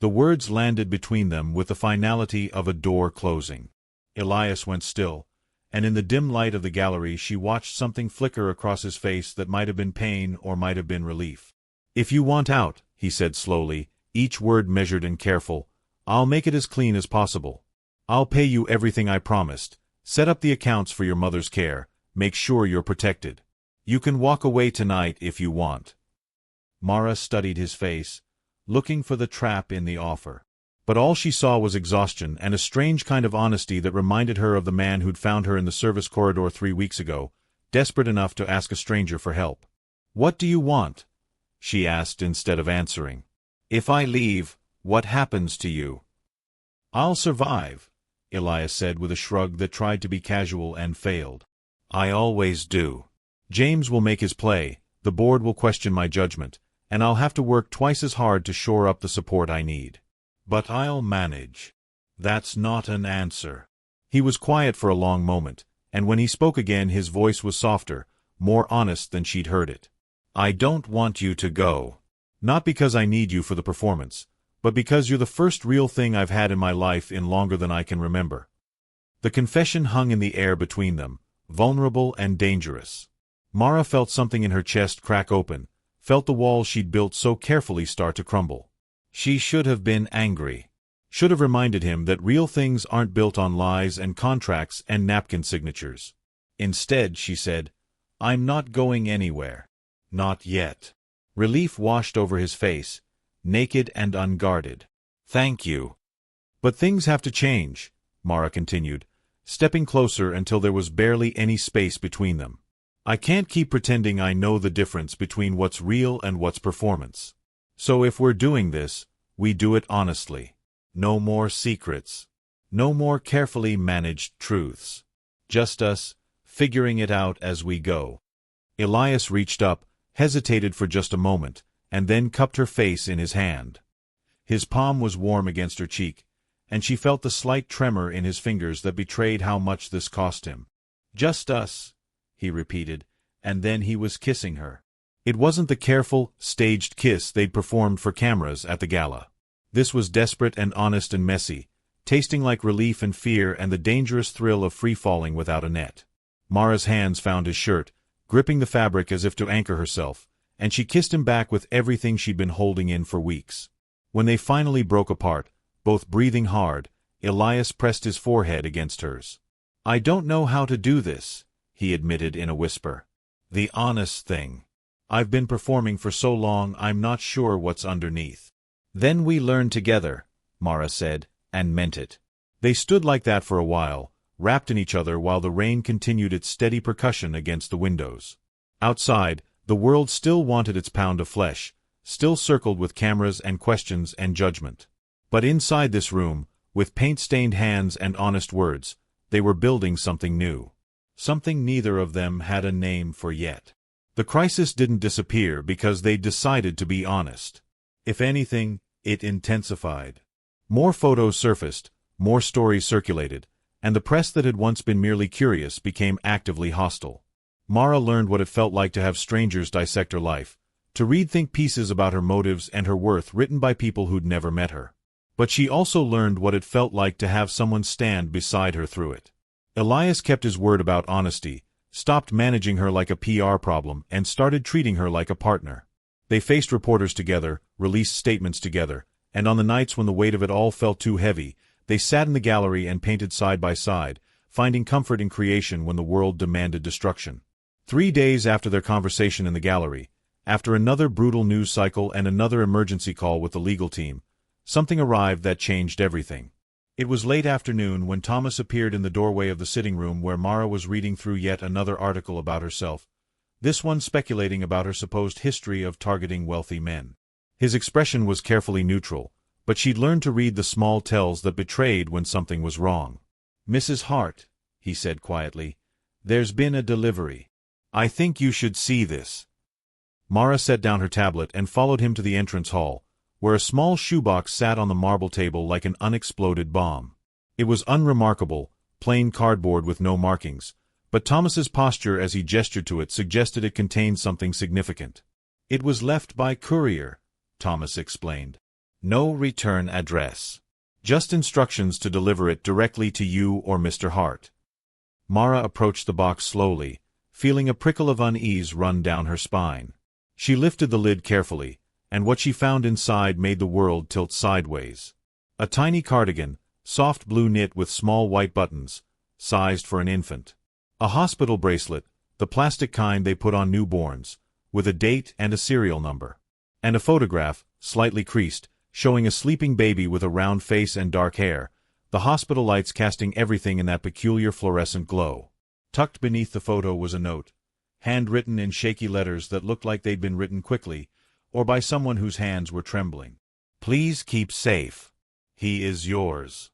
The words landed between them with the finality of a door closing. Elias went still, and in the dim light of the gallery she watched something flicker across his face that might have been pain or might have been relief. "If you want out," he said slowly, each word measured and careful, "I'll make it as clean as possible. I'll pay you everything I promised, set up the accounts for your mother's care, make sure you're protected. You can walk away tonight if you want." Mara studied his face, looking for the trap in the offer. But all she saw was exhaustion and a strange kind of honesty that reminded her of the man who'd found her in the service corridor 3 weeks ago, desperate enough to ask a stranger for help. "What do you want?" she asked instead of answering. "If I leave, what happens to you?" "I'll survive," Elias said with a shrug that tried to be casual and failed. "I always do. James will make his play, the board will question my judgment, and I'll have to work twice as hard to shore up the support I need. But I'll manage." "That's not an answer." He was quiet for a long moment, and when he spoke again his voice was softer, more honest than she'd heard it. "I don't want you to go. Not because I need you for the performance, but because you're the first real thing I've had in my life in longer than I can remember." The confession hung in the air between them, vulnerable and dangerous. Mara felt something in her chest crack open, felt the walls she'd built so carefully start to crumble. She should have been angry. Should have reminded him that real things aren't built on lies and contracts and napkin signatures. Instead, she said, "I'm not going anywhere. Not yet." Relief washed over his face, naked and unguarded. "Thank you." "But things have to change," Mara continued, stepping closer until there was barely any space between them. "I can't keep pretending I know the difference between what's real and what's performance. So if we're doing this, we do it honestly. No more secrets. No more carefully managed truths. Just us, figuring it out as we go." Elias reached up, hesitated for just a moment, and then cupped her face in his hand. His palm was warm against her cheek, and she felt the slight tremor in his fingers that betrayed how much this cost him. "Just us," he repeated, and then he was kissing her. It wasn't the careful, staged kiss they'd performed for cameras at the gala. This was desperate and honest and messy, tasting like relief and fear and the dangerous thrill of free-falling without a net. Mara's hands found his shirt, gripping the fabric as if to anchor herself, and she kissed him back with everything she'd been holding in for weeks. When they finally broke apart, both breathing hard, Elias pressed his forehead against hers. "I don't know how to do this," he admitted in a whisper. "The honest thing. I've been performing for so long I'm not sure what's underneath." "Then we learn together," Mara said, and meant it. They stood like that for a while, wrapped in each other while the rain continued its steady percussion against the windows. Outside, the world still wanted its pound of flesh, still circled with cameras and questions and judgment. But inside this room, with paint-stained hands and honest words, they were building something new. Something neither of them had a name for yet. The crisis didn't disappear because they decided to be honest. If anything, it intensified. More photos surfaced, more stories circulated, and the press that had once been merely curious became actively hostile. Mara learned what it felt like to have strangers dissect her life, to read think pieces about her motives and her worth written by people who'd never met her. But she also learned what it felt like to have someone stand beside her through it. Elias kept his word about honesty, stopped managing her like a PR problem, and started treating her like a partner. They faced reporters together, released statements together, and on the nights when the weight of it all felt too heavy, they sat in the gallery and painted side by side, finding comfort in creation when the world demanded destruction. 3 days after their conversation in the gallery, after another brutal news cycle and another emergency call with the legal team, something arrived that changed everything. It was late afternoon when Thomas appeared in the doorway of the sitting room where Mara was reading through yet another article about herself, this one speculating about her supposed history of targeting wealthy men. His expression was carefully neutral, but she'd learned to read the small tells that betrayed when something was wrong. "Mrs. Hart," he said quietly, "there's been a delivery. I think you should see this." Mara set down her tablet and followed him to the entrance hall, where a small shoebox sat on the marble table like an unexploded bomb. It was unremarkable, plain cardboard with no markings, but Thomas's posture as he gestured to it suggested it contained something significant. "It was left by courier," Thomas explained. "No return address. Just instructions to deliver it directly to you or Mr. Hart." Mara approached the box slowly, feeling a prickle of unease run down her spine. She lifted the lid carefully, and what she found inside made the world tilt sideways. A tiny cardigan, soft blue knit with small white buttons, sized for an infant. A hospital bracelet, the plastic kind they put on newborns, with a date and a serial number. And a photograph, slightly creased, showing a sleeping baby with a round face and dark hair, the hospital lights casting everything in that peculiar fluorescent glow. Tucked beneath the photo was a note, handwritten in shaky letters that looked like they'd been written quickly, or by someone whose hands were trembling. "Please keep safe. He is yours."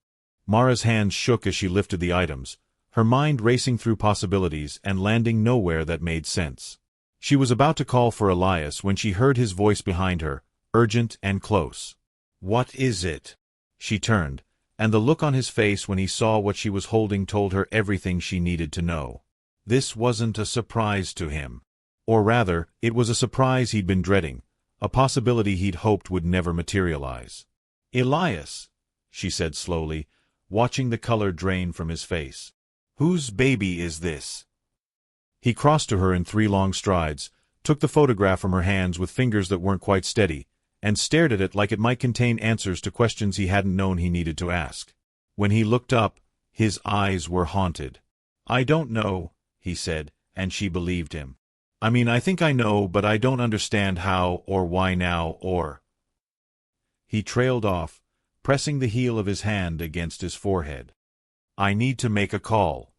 Mara's hands shook as she lifted the items, her mind racing through possibilities and landing nowhere that made sense. She was about to call for Elias when she heard his voice behind her, urgent and close. "What is it?" She turned, and the look on his face when he saw what she was holding told her everything she needed to know. This wasn't a surprise to him. Or rather, it was a surprise he'd been dreading, a possibility he'd hoped would never materialize. "Elias," she said slowly, watching the color drain from his face. "Whose baby is this?" He crossed to her in 3 long strides, took the photograph from her hands with fingers that weren't quite steady, and stared at it like it might contain answers to questions he hadn't known he needed to ask. When he looked up, his eyes were haunted. "I don't know," he said, and she believed him. "I mean, I think I know, but I don't understand how or why now or—" He trailed off, pressing the heel of his hand against his forehead. "I need to make a call."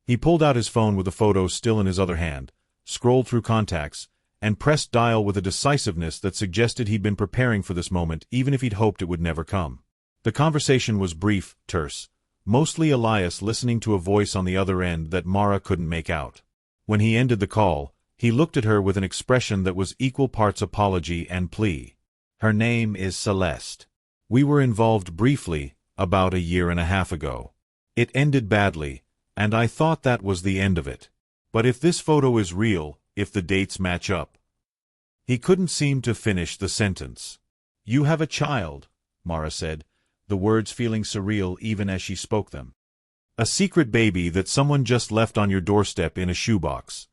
He pulled out his phone with the photo still in his other hand, scrolled through contacts, and pressed dial with a decisiveness that suggested he'd been preparing for this moment even if he'd hoped it would never come. The conversation was brief, terse, mostly Elias listening to a voice on the other end that Mara couldn't make out. When he ended the call, he looked at her with an expression that was equal parts apology and plea. "Her name is Celeste. We were involved briefly, about 1.5 years ago. It ended badly, and I thought that was the end of it. But if this photo is real, if the dates match up—" He couldn't seem to finish the sentence. "You have a child," Mara said, the words feeling surreal even as she spoke them. "A secret baby that someone just left on your doorstep in a shoebox."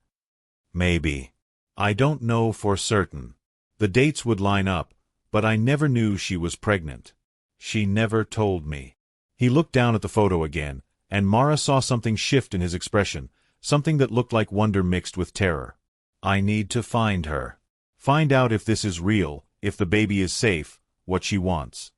Maybe. I don't know for certain. The dates would line up, but I never knew she was pregnant. She never told me. He looked down at the photo again, and Mara saw something shift in his expression, something that looked like wonder mixed with terror. I need to find her. Find out if this is real, if the baby is safe, what she wants.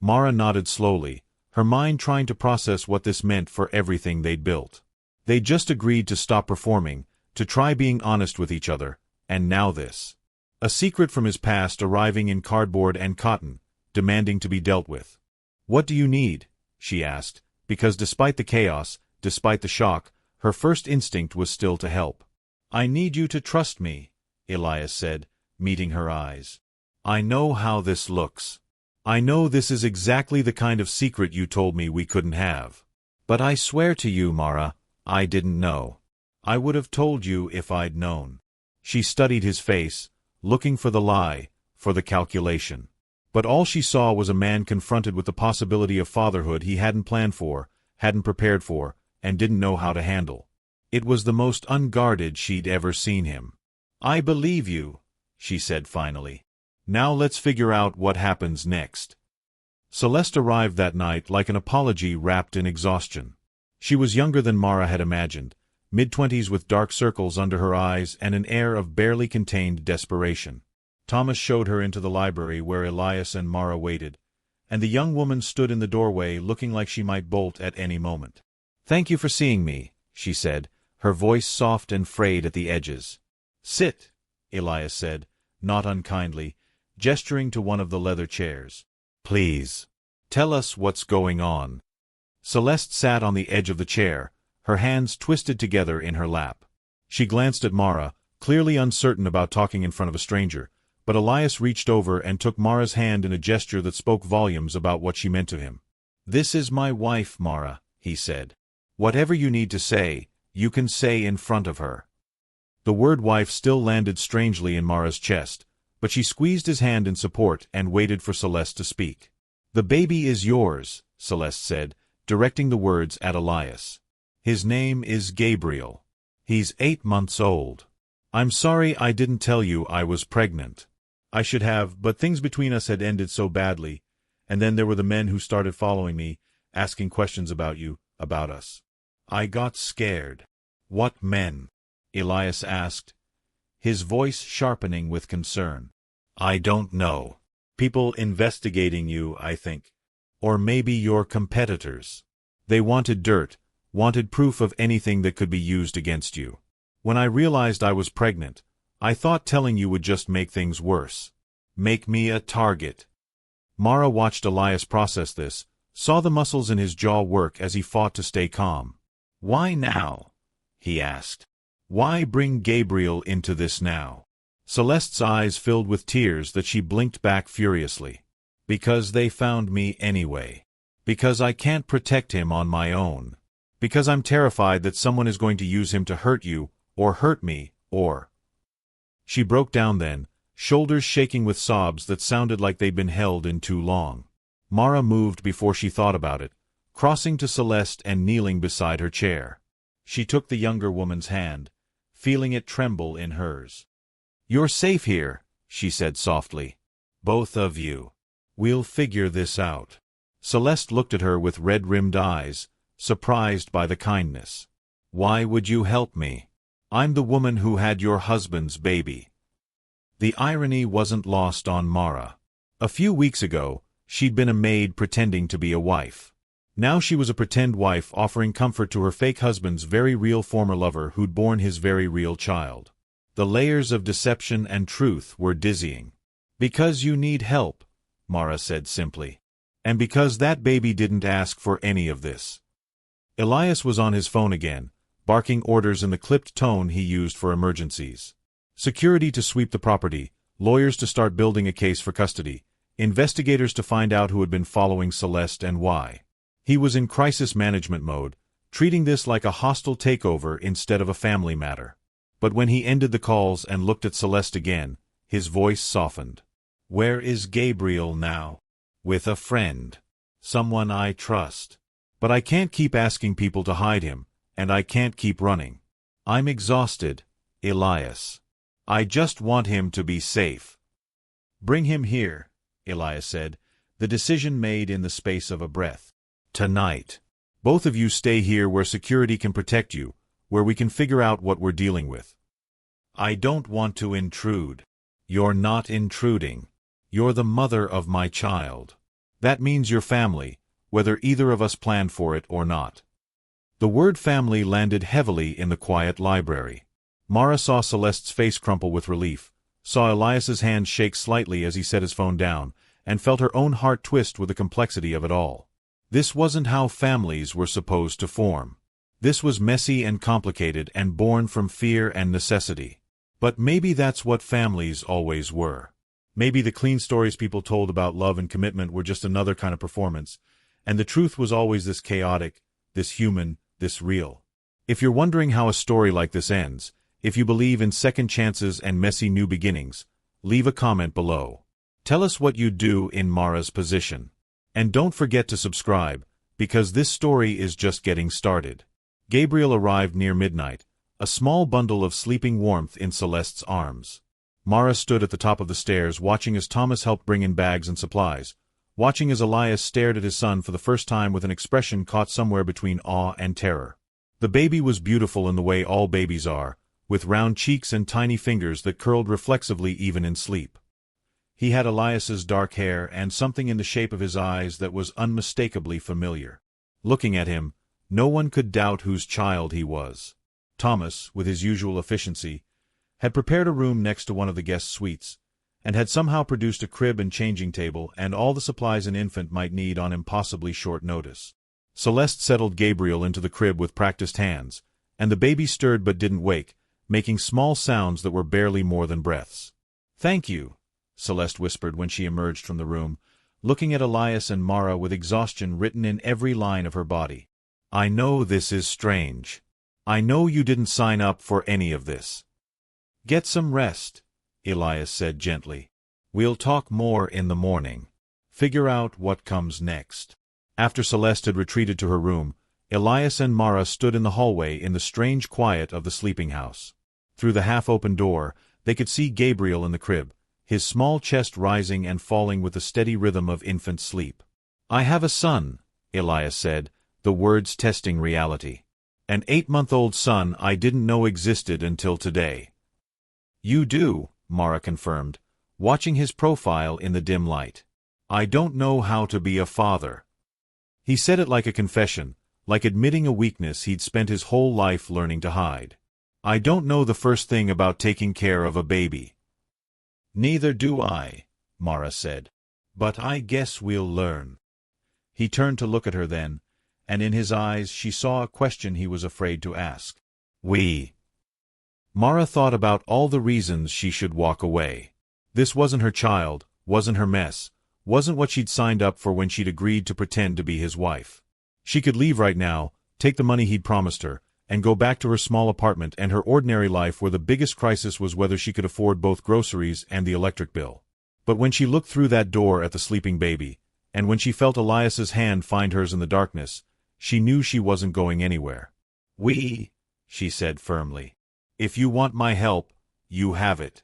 Mara nodded slowly, her mind trying to process what this meant for everything they'd built. They'd just agreed to stop performing, to try being honest with each other, and now this. A secret from his past arriving in cardboard and cotton, demanding to be dealt with. What do you need? She asked, because despite the chaos, despite the shock, her first instinct was still to help. I need you to trust me, Elias said, meeting her eyes. I know how this looks. I know this is exactly the kind of secret you told me we couldn't have. But I swear to you, Mara, I didn't know. I would have told you if I'd known. She studied his face, looking for the lie, for the calculation. But all she saw was a man confronted with the possibility of fatherhood he hadn't planned for, hadn't prepared for, and didn't know how to handle. It was the most unguarded she'd ever seen him. I believe you, she said finally. Now let's figure out what happens next. Celeste arrived that night like an apology wrapped in exhaustion. She was younger than Mara had imagined, mid-twenties with dark circles under her eyes and an air of barely contained desperation. Thomas showed her into the library where Elias and Mara waited, and the young woman stood in the doorway looking like she might bolt at any moment. Thank you for seeing me, she said, her voice soft and frayed at the edges. Sit, Elias said, not unkindly, gesturing to one of the leather chairs. Please. Tell us what's going on. Celeste sat on the edge of the chair, her hands twisted together in her lap. She glanced at Mara, clearly uncertain about talking in front of a stranger, but Elias reached over and took Mara's hand in a gesture that spoke volumes about what she meant to him. This is my wife, Mara, he said. Whatever you need to say, you can say in front of her. The word wife still landed strangely in Mara's chest, but she squeezed his hand in support and waited for Celeste to speak. The baby is yours, Celeste said, directing the words at Elias. His name is Gabriel. He's 8 months old. I'm sorry I didn't tell you I was pregnant. I should have, but things between us had ended so badly, and then there were the men who started following me, asking questions about you, about us. I got scared. What men? Elias asked, his voice sharpening with concern. I don't know. People investigating you, I think. Or maybe your competitors. They wanted dirt, wanted proof of anything that could be used against you. When I realized I was pregnant, I thought telling you would just make things worse. Make me a target. Mara watched Elias process this, saw the muscles in his jaw work as he fought to stay calm. Why now? He asked. Why bring Gabriel into this now? Celeste's eyes filled with tears that she blinked back furiously. Because they found me anyway. Because I can't protect him on my own. Because I'm terrified that someone is going to use him to hurt you, or hurt me, or... She broke down then, shoulders shaking with sobs that sounded like they'd been held in too long. Mara moved before she thought about it, crossing to Celeste and kneeling beside her chair. She took the younger woman's hand, feeling it tremble in hers. You're safe here, she said softly. Both of you. We'll figure this out. Celeste looked at her with red-rimmed eyes, surprised by the kindness. Why would you help me? I'm the woman who had your husband's baby. The irony wasn't lost on Mara. A few weeks ago, she'd been a maid pretending to be a wife. Now she was a pretend wife offering comfort to her fake husband's very real former lover who'd borne his very real child. The layers of deception and truth were dizzying. Because you need help, Mara said simply. And because that baby didn't ask for any of this. Elias was on his phone again, barking orders in the clipped tone he used for emergencies. Security to sweep the property, lawyers to start building a case for custody, investigators to find out who had been following Celeste and why. He was in crisis management mode, treating this like a hostile takeover instead of a family matter. But when he ended the calls and looked at Celeste again, his voice softened. Where is Gabriel now? With a friend. Someone I trust. But I can't keep asking people to hide him, and I can't keep running. I'm exhausted, Elias. I just want him to be safe. Bring him here, Elias said, the decision made in the space of a breath. Tonight. Both of you stay here where security can protect you, where we can figure out what we're dealing with. I don't want to intrude. You're not intruding. You're the mother of my child. That means your family, whether either of us planned for it or not. The word family landed heavily in the quiet library. Mara saw Celeste's face crumple with relief, saw Elias's hand shake slightly as he set his phone down, and felt her own heart twist with the complexity of it all. This wasn't how families were supposed to form. This was messy and complicated and born from fear and necessity. But maybe that's what families always were. Maybe the clean stories people told about love and commitment were just another kind of performance, and the truth was always this chaotic, this human, this real. If you're wondering how a story like this ends, if you believe in second chances and messy new beginnings, leave a comment below. Tell us what you'd do in Mara's position. And don't forget to subscribe, because this story is just getting started. Gabriel arrived near midnight, a small bundle of sleeping warmth in Celeste's arms. Mara stood at the top of the stairs watching as Thomas helped bring in bags and supplies, watching as Elias stared at his son for the first time with an expression caught somewhere between awe and terror. The baby was beautiful in the way all babies are, with round cheeks and tiny fingers that curled reflexively even in sleep. He had Elias's dark hair and something in the shape of his eyes that was unmistakably familiar. Looking at him, no one could doubt whose child he was. Thomas, with his usual efficiency, had prepared a room next to one of the guest suites, and had somehow produced a crib and changing table and all the supplies an infant might need on impossibly short notice. Celeste settled Gabriel into the crib with practiced hands, and the baby stirred but didn't wake, making small sounds that were barely more than breaths. "Thank you," Celeste whispered when she emerged from the room, looking at Elias and Mara with exhaustion written in every line of her body. "I know this is strange. I know you didn't sign up for any of this. Get some rest," Elias said gently. "We'll talk more in the morning. Figure out what comes next." After Celeste had retreated to her room, Elias and Mara stood in the hallway in the strange quiet of the sleeping house. Through the half-open door, they could see Gabriel in the crib, his small chest rising and falling with the steady rhythm of infant sleep. "I have a son," Elias said, the words testing reality. "An 8-month-old son I didn't know existed until today." "You do," Mara confirmed, watching his profile in the dim light. "I don't know how to be a father." He said it like a confession, like admitting a weakness he'd spent his whole life learning to hide. "I don't know the first thing about taking care of a baby." "Neither do I," Mara said. "But I guess we'll learn." He turned to look at her then, and in his eyes she saw a question he was afraid to ask. "We." Mara thought about all the reasons she should walk away. This wasn't her child, wasn't her mess, wasn't what she'd signed up for when she'd agreed to pretend to be his wife. She could leave right now, take the money he'd promised her, and go back to her small apartment and her ordinary life where the biggest crisis was whether she could afford both groceries and the electric bill. But when she looked through that door at the sleeping baby, and when she felt Elias's hand find hers in the darkness, she knew she wasn't going anywhere. "We," she said firmly. "If you want my help, you have it."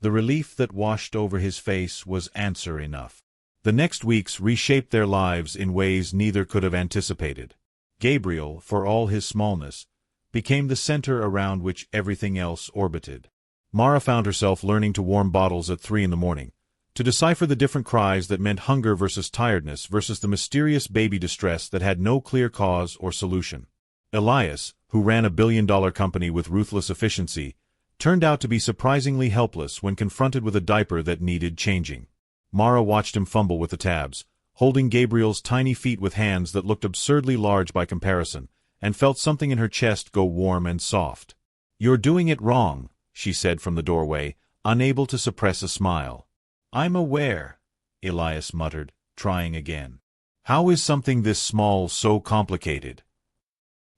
The relief that washed over his face was answer enough. The next weeks reshaped their lives in ways neither could have anticipated. Gabriel, for all his smallness, became the center around which everything else orbited. Mara found herself learning to warm bottles at 3 in the morning, to decipher the different cries that meant hunger versus tiredness versus the mysterious baby distress that had no clear cause or solution. Elias, who ran a billion-dollar company with ruthless efficiency, turned out to be surprisingly helpless when confronted with a diaper that needed changing. Mara watched him fumble with the tabs, holding Gabriel's tiny feet with hands that looked absurdly large by comparison, and felt something in her chest go warm and soft. "You're doing it wrong," she said from the doorway, unable to suppress a smile. "I'm aware," Elias muttered, trying again. "How is something this small so complicated?"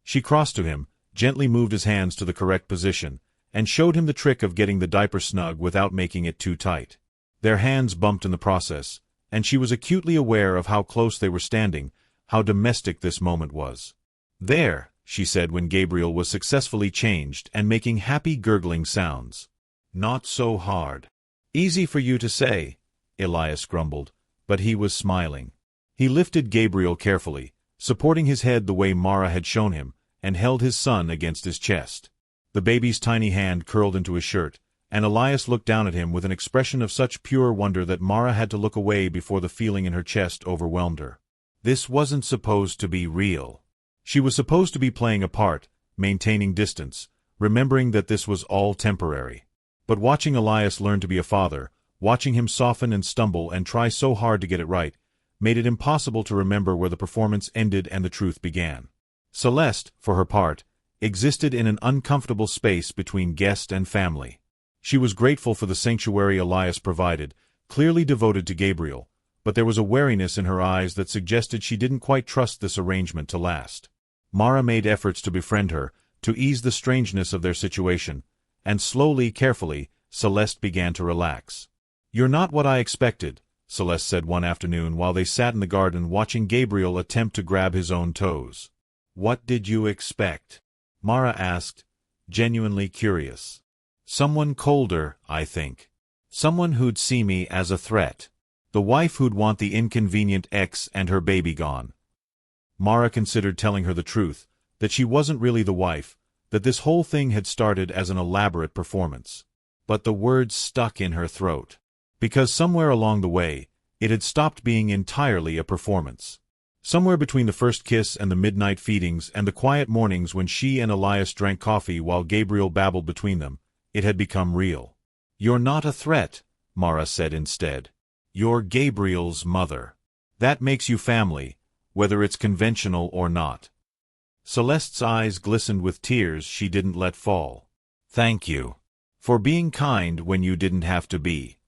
She crossed to him, gently moved his hands to the correct position, and showed him the trick of getting the diaper snug without making it too tight. Their hands bumped in the process, and she was acutely aware of how close they were standing, how domestic this moment was. "There," she said when Gabriel was successfully changed and making happy gurgling sounds. Not so hard. Easy for you to say, Elias grumbled, but he was smiling. He lifted Gabriel carefully, supporting his head the way Mara had shown him, and held his son against his chest. The baby's tiny hand curled into his shirt, and Elias looked down at him with an expression of such pure wonder that Mara had to look away before the feeling in her chest overwhelmed her. This wasn't supposed to be real. She was supposed to be playing a part, maintaining distance, remembering that this was all temporary. But watching Elias learn to be a father, watching him soften and stumble and try so hard to get it right, made it impossible to remember where the performance ended and the truth began. Celeste, for her part, existed in an uncomfortable space between guest and family. She was grateful for the sanctuary Elias provided, clearly devoted to Gabriel, but there was a wariness in her eyes that suggested she didn't quite trust this arrangement to last. Mara made efforts to befriend her, to ease the strangeness of their situation, and slowly, carefully, Celeste began to relax. "You're not what I expected," Celeste said one afternoon while they sat in the garden watching Gabriel attempt to grab his own toes. "What did you expect?" Mara asked, genuinely curious. "Someone colder, I think. Someone who'd see me as a threat. The wife who'd want the inconvenient ex and her baby gone." Mara considered telling her the truth, that she wasn't really the wife, that this whole thing had started as an elaborate performance. But the words stuck in her throat. Because somewhere along the way, it had stopped being entirely a performance. Somewhere between the first kiss and the midnight feedings and the quiet mornings when she and Elias drank coffee while Gabriel babbled between them, it had become real. "You're not a threat," Mara said instead. "You're Gabriel's mother. That makes you family, whether it's conventional or not." Celeste's eyes glistened with tears she didn't let fall. "Thank you. For being kind when you didn't have to be."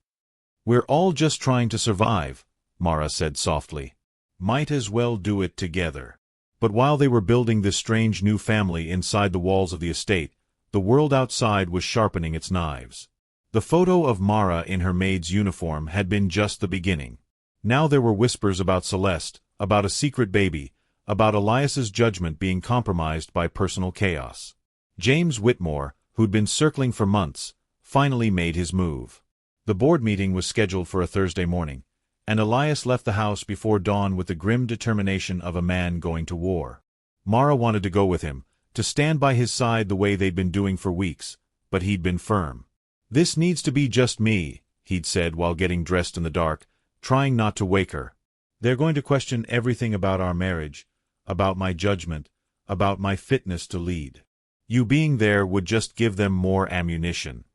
"We're all just trying to survive," Mara said softly. "Might as well do it together." But while they were building this strange new family inside the walls of the estate, the world outside was sharpening its knives. The photo of Mara in her maid's uniform had been just the beginning. Now there were whispers about Celeste, about a secret baby, about Elias's judgment being compromised by personal chaos. James Whitmore, who'd been circling for months, finally made his move. The board meeting was scheduled for a Thursday morning, and Elias left the house before dawn with the grim determination of a man going to war. Mara wanted to go with him, to stand by his side the way they'd been doing for weeks, but he'd been firm. "This needs to be just me," he'd said while getting dressed in the dark, trying not to wake her. "They're going to question everything about our marriage, about my judgment, about my fitness to lead. You being there would just give them more ammunition."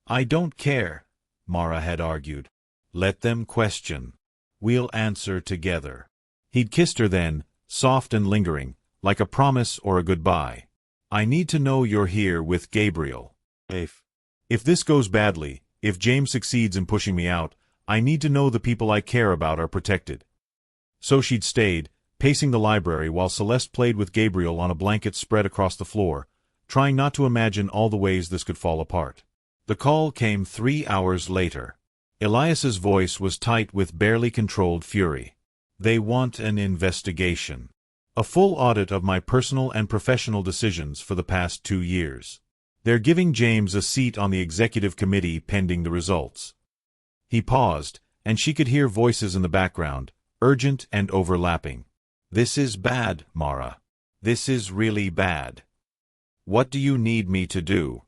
"I don't care," Mara had argued. "Let them question. We'll answer together." He'd kissed her then, soft and lingering, like a promise or a goodbye. "I need to know you're here with Gabriel. If this goes badly, if James succeeds in pushing me out, I need to know the people I care about are protected." So she'd stayed, pacing the library while Celeste played with Gabriel on a blanket spread across the floor, trying not to imagine all the ways this could fall apart. The call came 3 hours later. Elias's voice was tight with barely controlled fury. "They want an investigation. A full audit of my personal and professional decisions for the past 2 years. They're giving James a seat on the executive committee pending the results." He paused, and she could hear voices in the background, urgent and overlapping. "This is bad, Mara. This is really bad. What do you need me to do?"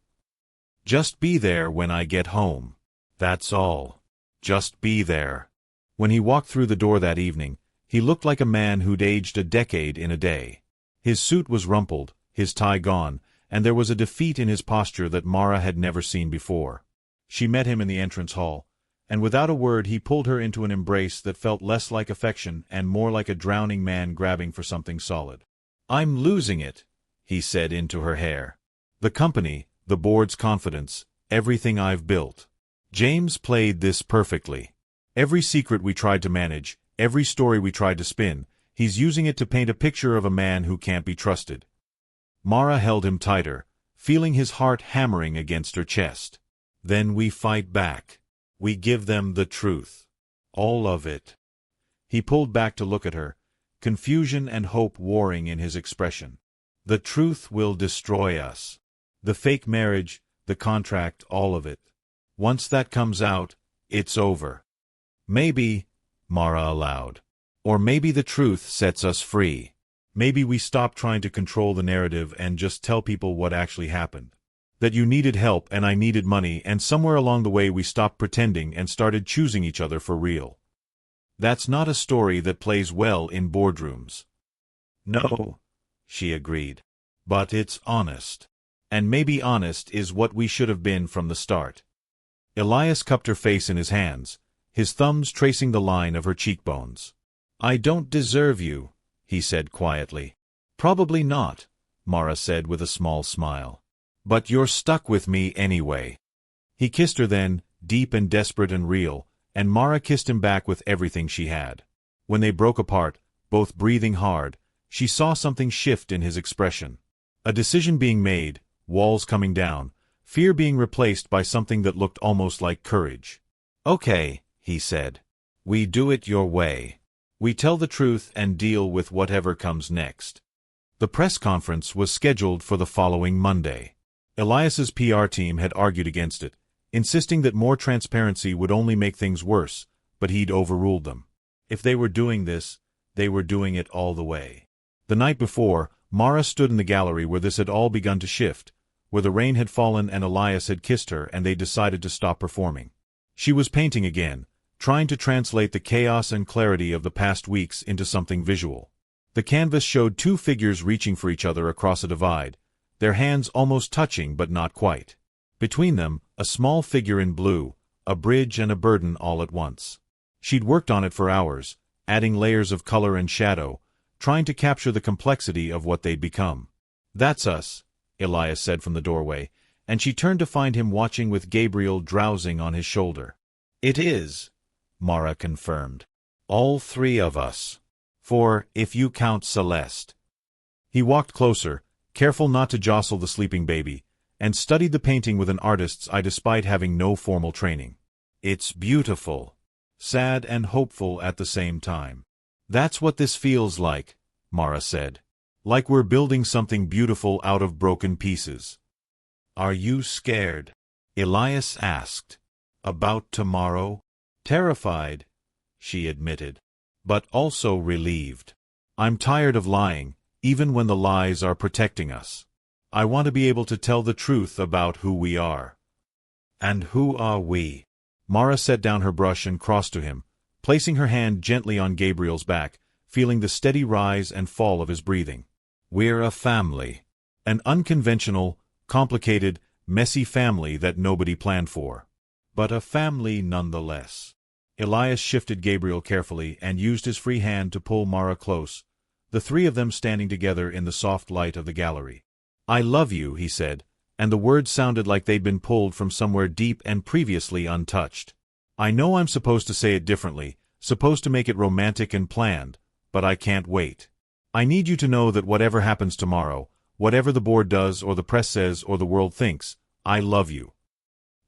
"Just be there when I get home. That's all. Just be there." When he walked through the door that evening, he looked like a man who'd aged a decade in a day. His suit was rumpled, his tie gone, and there was a defeat in his posture that Mara had never seen before. She met him in the entrance hall, and without a word he pulled her into an embrace that felt less like affection and more like a drowning man grabbing for something solid. "I'm losing it," he said into her hair. "The company, the board's confidence, everything I've built. James played this perfectly. Every secret we tried to manage, every story we tried to spin, he's using it to paint a picture of a man who can't be trusted." Mara held him tighter, feeling his heart hammering against her chest. "Then we fight back. We give them the truth. All of it." He pulled back to look at her, confusion and hope warring in his expression. The truth will destroy us. The fake marriage, the contract, all of it. Once that comes out, it's over. Maybe, Mara allowed. Or maybe the truth sets us free. Maybe we stop trying to control the narrative and just tell people what actually happened. That you needed help and I needed money, and somewhere along the way we stopped pretending and started choosing each other for real. That's not a story that plays well in boardrooms. No, she agreed. But it's honest. And maybe honest is what we should have been from the start. Elias cupped her face in his hands, his thumbs tracing the line of her cheekbones. I don't deserve you, he said quietly. Probably not, Mara said with a small smile. But you're stuck with me anyway. He kissed her then, deep and desperate and real, and Mara kissed him back with everything she had. When they broke apart, both breathing hard, she saw something shift in his expression. A decision being made, walls coming down, fear being replaced by something that looked almost like courage. Okay, he said. We do it your way. We tell the truth and deal with whatever comes next. The press conference was scheduled for the following Monday. Elias's PR team had argued against it, insisting that more transparency would only make things worse, but he'd overruled them. If they were doing this, they were doing it all the way. The night before, Mara stood in the gallery where this had all begun to shift, where the rain had fallen and Elias had kissed her and they decided to stop performing. She was painting again, trying to translate the chaos and clarity of the past weeks into something visual. The canvas showed two figures reaching for each other across a divide, their hands almost touching but not quite. Between them, a small figure in blue, a bridge and a burden all at once. She'd worked on it for hours, adding layers of color and shadow, trying to capture the complexity of what they'd become. That's us, Elias said from the doorway, and she turned to find him watching with Gabriel drowsing on his shoulder. It is, Mara confirmed. All three of us. 4, if you count Celeste. He walked closer, careful not to jostle the sleeping baby, and studied the painting with an artist's eye despite having no formal training. It's beautiful. Sad and hopeful at the same time. That's what this feels like, Mara said. Like we're building something beautiful out of broken pieces. Are you scared? Elias asked. About tomorrow? Terrified, she admitted. But also relieved. I'm tired of lying, even when the lies are protecting us. I want to be able to tell the truth about who we are. And who are we? Mara set down her brush and crossed to him, placing her hand gently on Gabriel's back, feeling the steady rise and fall of his breathing. We're a family. An unconventional, complicated, messy family that nobody planned for. But a family nonetheless. Elias shifted Gabriel carefully and used his free hand to pull Mara close, the three of them standing together in the soft light of the gallery. I love you, he said, and the words sounded like they'd been pulled from somewhere deep and previously untouched. I know I'm supposed to say it differently, supposed to make it romantic and planned, but I can't wait. I need you to know that whatever happens tomorrow, whatever the board does or the press says or the world thinks, I love you.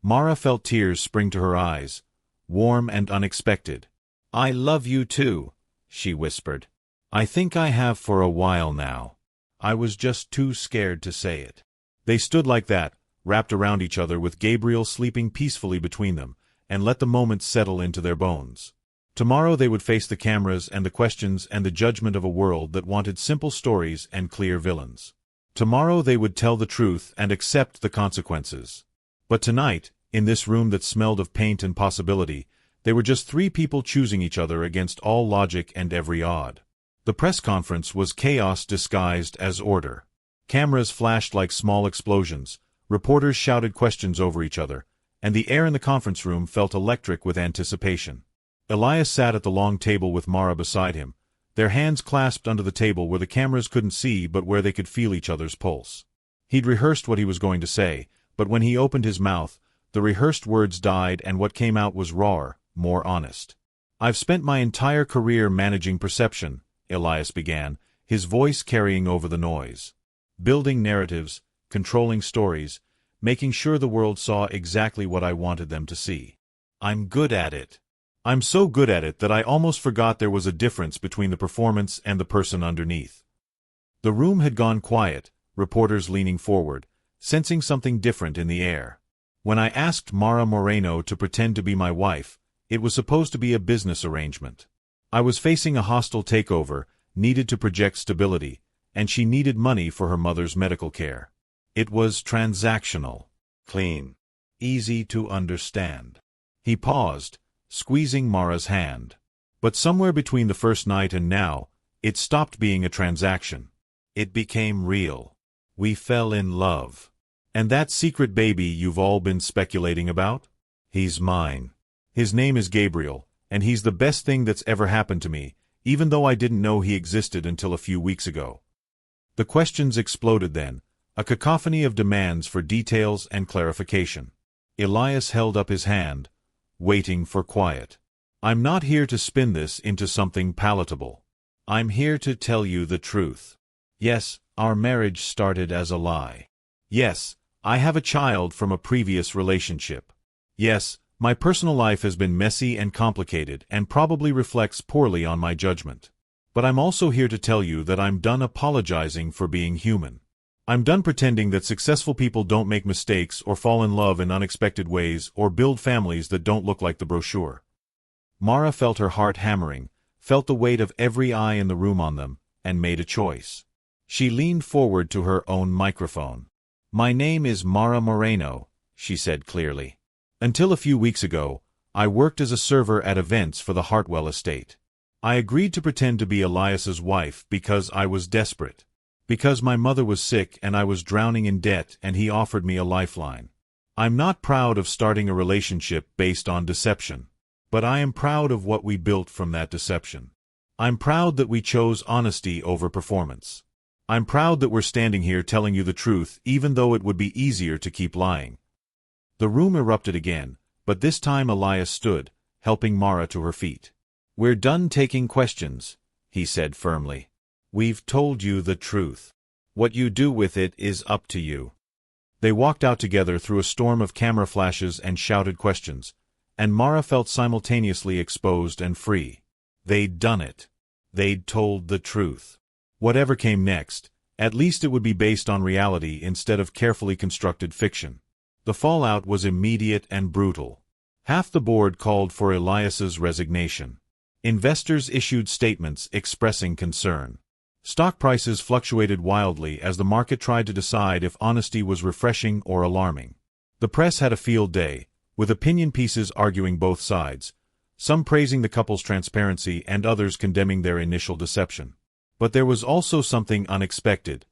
Mara felt tears spring to her eyes, warm and unexpected. I love you too, she whispered. I think I have for a while now. I was just too scared to say it. They stood like that, wrapped around each other with Gabriel sleeping peacefully between them, and let the moments settle into their bones. Tomorrow they would face the cameras and the questions and the judgment of a world that wanted simple stories and clear villains. Tomorrow they would tell the truth and accept the consequences. But tonight, in this room that smelled of paint and possibility, they were just three people choosing each other against all logic and every odd. The press conference was chaos disguised as order. Cameras flashed like small explosions, reporters shouted questions over each other, and the air in the conference room felt electric with anticipation. Elias sat at the long table with Mara beside him, their hands clasped under the table where the cameras couldn't see but where they could feel each other's pulse. He'd rehearsed what he was going to say, but when he opened his mouth, the rehearsed words died and what came out was rawer, more honest. I've spent my entire career managing perception, Elias began, his voice carrying over the noise. Building narratives, controlling stories, making sure the world saw exactly what I wanted them to see. I'm good at it. I'm so good at it that I almost forgot there was a difference between the performance and the person underneath. The room had gone quiet, reporters leaning forward, sensing something different in the air. When I asked Mara Moreno to pretend to be my wife, it was supposed to be a business arrangement. I was facing a hostile takeover, needed to project stability, and she needed money for her mother's medical care. It was transactional, clean, easy to understand. He paused, squeezing Mara's hand. But somewhere between the first night and now, it stopped being a transaction. It became real. We fell in love. And that secret baby you've all been speculating about? He's mine. His name is Gabriel, and he's the best thing that's ever happened to me, even though I didn't know he existed until a few weeks ago. The questions exploded then, a cacophony of demands for details and clarification. Elias held up his hand, waiting for quiet. I'm not here to spin this into something palatable. I'm here to tell you the truth. Yes, our marriage started as a lie. Yes, I have a child from a previous relationship. Yes, my personal life has been messy and complicated and probably reflects poorly on my judgment. But I'm also here to tell you that I'm done apologizing for being human. I'm done pretending that successful people don't make mistakes or fall in love in unexpected ways or build families that don't look like the brochure. Mara felt her heart hammering, felt the weight of every eye in the room on them, and made a choice. She leaned forward to her own microphone. My name is Mara Moreno, she said clearly. Until a few weeks ago, I worked as a server at events for the Hartwell estate. I agreed to pretend to be Elias's wife because I was desperate. Because my mother was sick and I was drowning in debt and he offered me a lifeline. I'm not proud of starting a relationship based on deception. But I am proud of what we built from that deception. I'm proud that we chose honesty over performance. I'm proud that we're standing here telling you the truth even though it would be easier to keep lying. The room erupted again, but this time Elias stood, helping Mara to her feet. We're done taking questions, he said firmly. We've told you the truth. What you do with it is up to you. They walked out together through a storm of camera flashes and shouted questions, and Mara felt simultaneously exposed and free. They'd done it. They'd told the truth. Whatever came next, at least it would be based on reality instead of carefully constructed fiction. The fallout was immediate and brutal. Half the board called for Elias's resignation. Investors issued statements expressing concern. Stock prices fluctuated wildly as the market tried to decide if honesty was refreshing or alarming. The press had a field day, with opinion pieces arguing both sides, some praising the couple's transparency and others condemning their initial deception. But there was also something unexpected.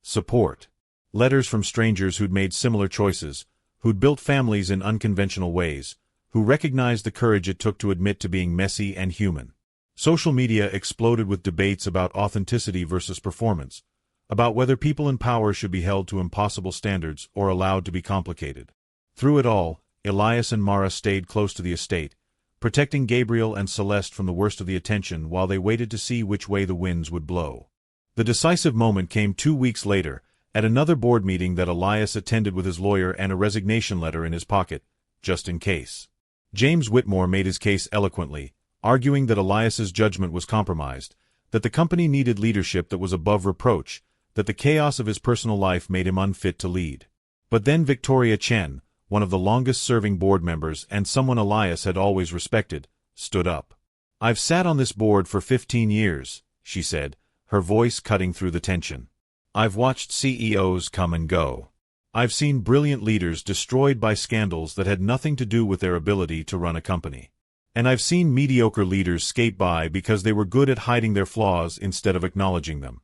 Support. Letters from strangers who'd made similar choices, who'd built families in unconventional ways, who recognized the courage it took to admit to being messy and human. Social media exploded with debates about authenticity versus performance, about whether people in power should be held to impossible standards or allowed to be complicated. Through it all, Elias and Mara stayed close to the estate, protecting Gabriel and Celeste from the worst of the attention while they waited to see which way the winds would blow. The decisive moment came 2 weeks later, at another board meeting that Elias attended with his lawyer and a resignation letter in his pocket, just in case. James Whitmore made his case eloquently, arguing that Elias's judgment was compromised, that the company needed leadership that was above reproach, that the chaos of his personal life made him unfit to lead. But then Victoria Chen, one of the longest-serving board members and someone Elias had always respected, stood up. I've sat on this board for 15 years, she said, her voice cutting through the tension. I've watched CEOs come and go. I've seen brilliant leaders destroyed by scandals that had nothing to do with their ability to run a company. And I've seen mediocre leaders skate by because they were good at hiding their flaws instead of acknowledging them.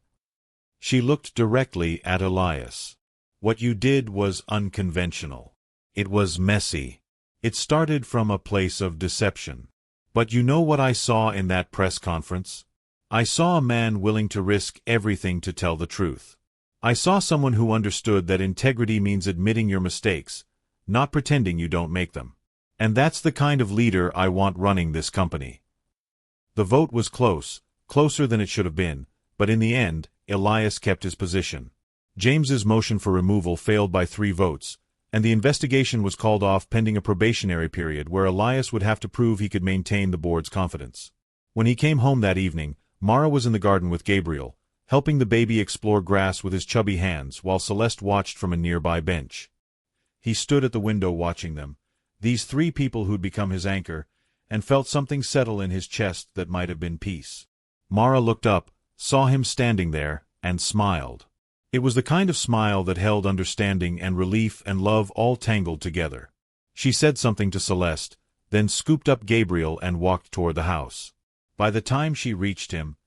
She looked directly at Elias. What you did was unconventional. It was messy. It started from a place of deception. But you know what I saw in that press conference? I saw a man willing to risk everything to tell the truth. I saw someone who understood that integrity means admitting your mistakes, not pretending you don't make them. And that's the kind of leader I want running this company. The vote was close, closer than it should have been, but in the end, Elias kept his position. James's motion for removal failed by 3 votes, and the investigation was called off pending a probationary period where Elias would have to prove he could maintain the board's confidence. When he came home that evening, Mara was in the garden with Gabriel, helping the baby explore grass with his chubby hands while Celeste watched from a nearby bench. He stood at the window watching them, these three people who'd become his anchor, and felt something settle in his chest that might have been peace. Mara looked up, saw him standing there, and smiled. It was the kind of smile that held understanding and relief and love all tangled together. She said something to Celeste, then scooped up Gabriel and walked toward the house. By the time she reached him,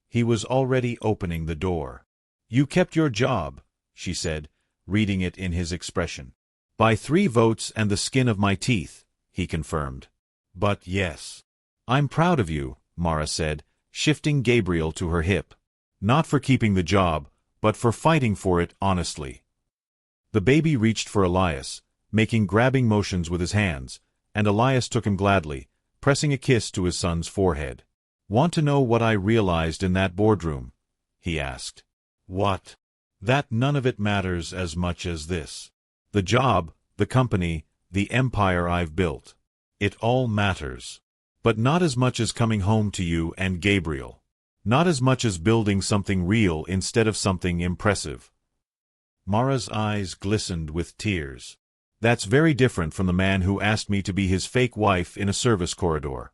he was already opening the door. "You kept your job," she said, reading it in his expression. "By 3 votes and the skin of my teeth," he confirmed. "But yes." "I'm proud of you," Mara said, shifting Gabriel to her hip. "Not for keeping the job, but for fighting for it honestly." The baby reached for Elias, making grabbing motions with his hands, and Elias took him gladly, pressing a kiss to his son's forehead. "Want to know what I realized in that boardroom?" he asked. "What?" "That none of it matters as much as this. The job, the company, the empire I've built. It all matters. But not as much as coming home to you and Gabriel. Not as much as building something real instead of something impressive." Mara's eyes glistened with tears. "That's very different from the man who asked me to be his fake wife in a service corridor."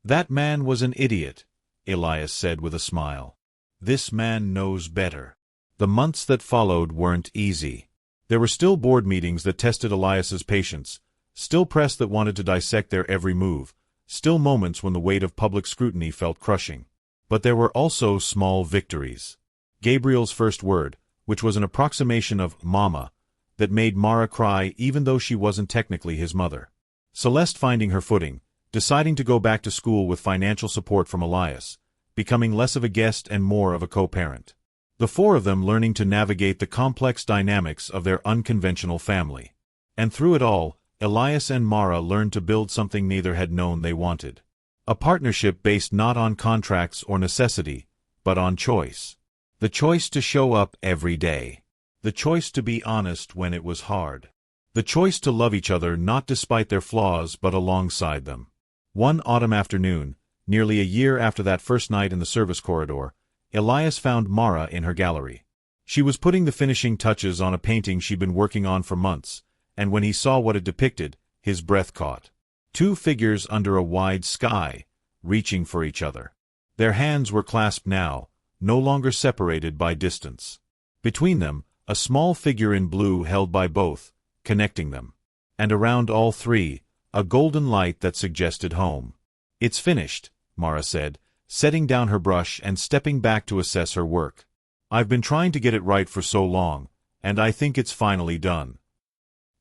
"That man was an idiot," Elias said with a smile. "This man knows better." The months that followed weren't easy. There were still board meetings that tested Elias's patience, still press that wanted to dissect their every move, still moments when the weight of public scrutiny felt crushing. But there were also small victories. Gabriel's first word, which was an approximation of "mama," that made Mara cry even though she wasn't technically his mother. Celeste finding her footing, deciding to go back to school with financial support from Elias, becoming less of a guest and more of a co-parent. The 4 of them learning to navigate the complex dynamics of their unconventional family. And through it all, Elias and Mara learned to build something neither had known they wanted. A partnership based not on contracts or necessity, but on choice. The choice to show up every day. The choice to be honest when it was hard. The choice to love each other not despite their flaws but alongside them. One autumn afternoon, nearly a year after that first night in the service corridor, Elias found Mara in her gallery. She was putting the finishing touches on a painting she'd been working on for months, and when he saw what it depicted, his breath caught. 2 figures under a wide sky, reaching for each other. Their hands were clasped now, no longer separated by distance. Between them, a small figure in blue held by both, connecting them. And around all 3, a golden light that suggested home. "It's finished," Mara said, setting down her brush and stepping back to assess her work. "I've been trying to get it right for so long, and I think it's finally done."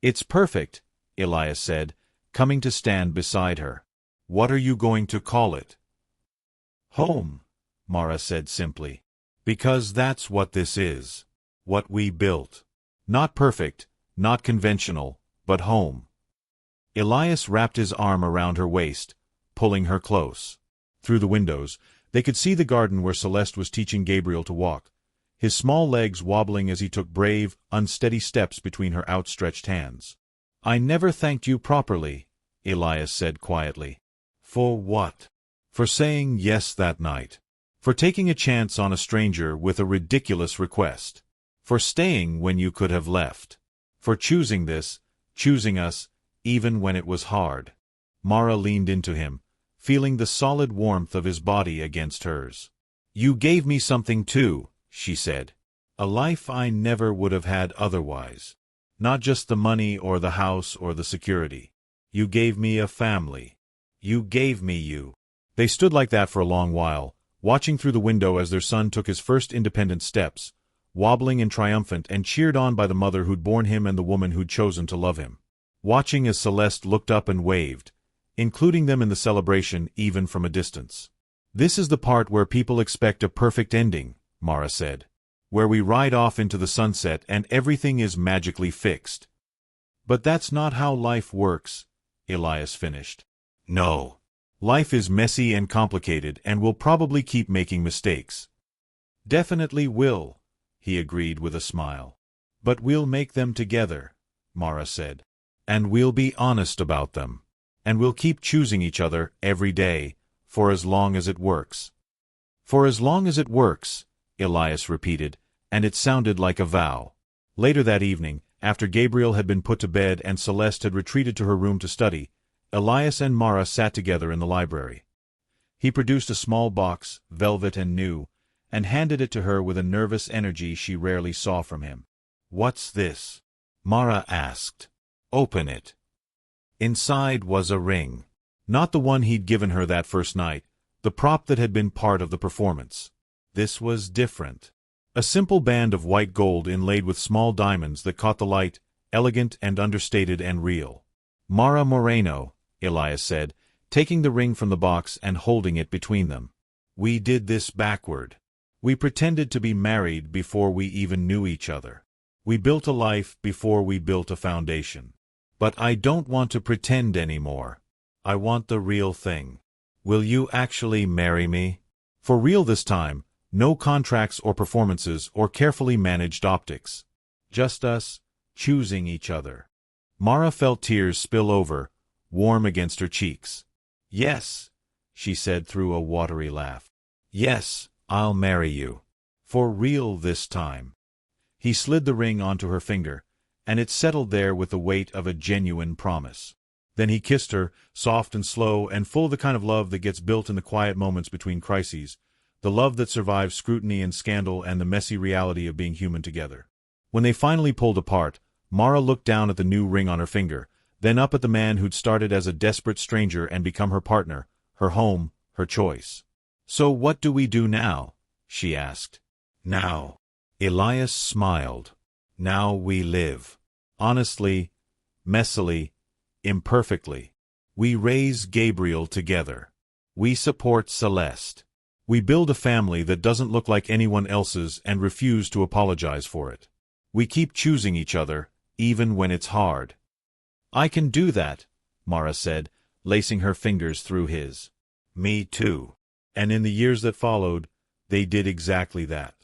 "It's perfect," Elias said, coming to stand beside her. "What are you going to call it?" "Home," Mara said simply. "Because that's what this is. What we built. Not perfect, not conventional, but home." Elias wrapped his arm around her waist, pulling her close. Through the windows, they could see the garden where Celeste was teaching Gabriel to walk, his small legs wobbling as he took brave, unsteady steps between her outstretched hands. "I never thanked you properly," Elias said quietly. "For what?" "For saying yes that night. For taking a chance on a stranger with a ridiculous request. For staying when you could have left. For choosing this, choosing us, even when it was hard." Mara leaned into him, feeling the solid warmth of his body against hers. "You gave me something too," she said. "A life I never would have had otherwise. Not just the money or the house or the security. You gave me a family. You gave me you." They stood like that for a long while, watching through the window as their son took his first independent steps, wobbling and triumphant and cheered on by the mother who'd borne him and the woman who'd chosen to love him. Watching as Celeste looked up and waved, including them in the celebration even from a distance. "This is the part where people expect a perfect ending," Mara said. "Where we ride off into the sunset and everything is magically fixed." "But that's not how life works," Elias finished. "No. Life is messy and complicated and we'll probably keep making mistakes." "Definitely will," he agreed with a smile. "But we'll make them together," Mara said. "And we'll be honest about them. And we'll keep choosing each other every day, for as long as it works." "For as long as it works," Elias repeated, and it sounded like a vow. Later that evening, after Gabriel had been put to bed and Celeste had retreated to her room to study, Elias and Mara sat together in the library. He produced a small box, velvet and new, and handed it to her with a nervous energy she rarely saw from him. "What's this?" Mara asked. "Open it." Inside was a ring. Not the one he'd given her that first night, the prop that had been part of the performance. This was different. A simple band of white gold inlaid with small diamonds that caught the light, elegant and understated and real. "Mara Moreno," Elias said, taking the ring from the box and holding it between them. "We did this backward. We pretended to be married before we even knew each other. We built a life before we built a foundation. But I don't want to pretend anymore. I want the real thing. Will you actually marry me? For real this time, no contracts or performances or carefully managed optics. Just us, choosing each other." Mara felt tears spill over, warm against her cheeks. "Yes," she said through a watery laugh. "Yes, I'll marry you. For real this time." He slid the ring onto her finger, and it settled there with the weight of a genuine promise. Then he kissed her, soft and slow and full of the kind of love that gets built in the quiet moments between crises, the love that survives scrutiny and scandal and the messy reality of being human together. When they finally pulled apart, Mara looked down at the new ring on her finger, then up at the man who'd started as a desperate stranger and become her partner, her home, her choice. "So what do we do now?" she asked. "Now." Elias smiled. "Now we live. Honestly, messily, imperfectly. We raise Gabriel together. We support Celeste. We build a family that doesn't look like anyone else's and refuse to apologize for it. We keep choosing each other, even when it's hard." "I can do that," Mara said, lacing her fingers through his. "Me too." And in the years that followed, they did exactly that.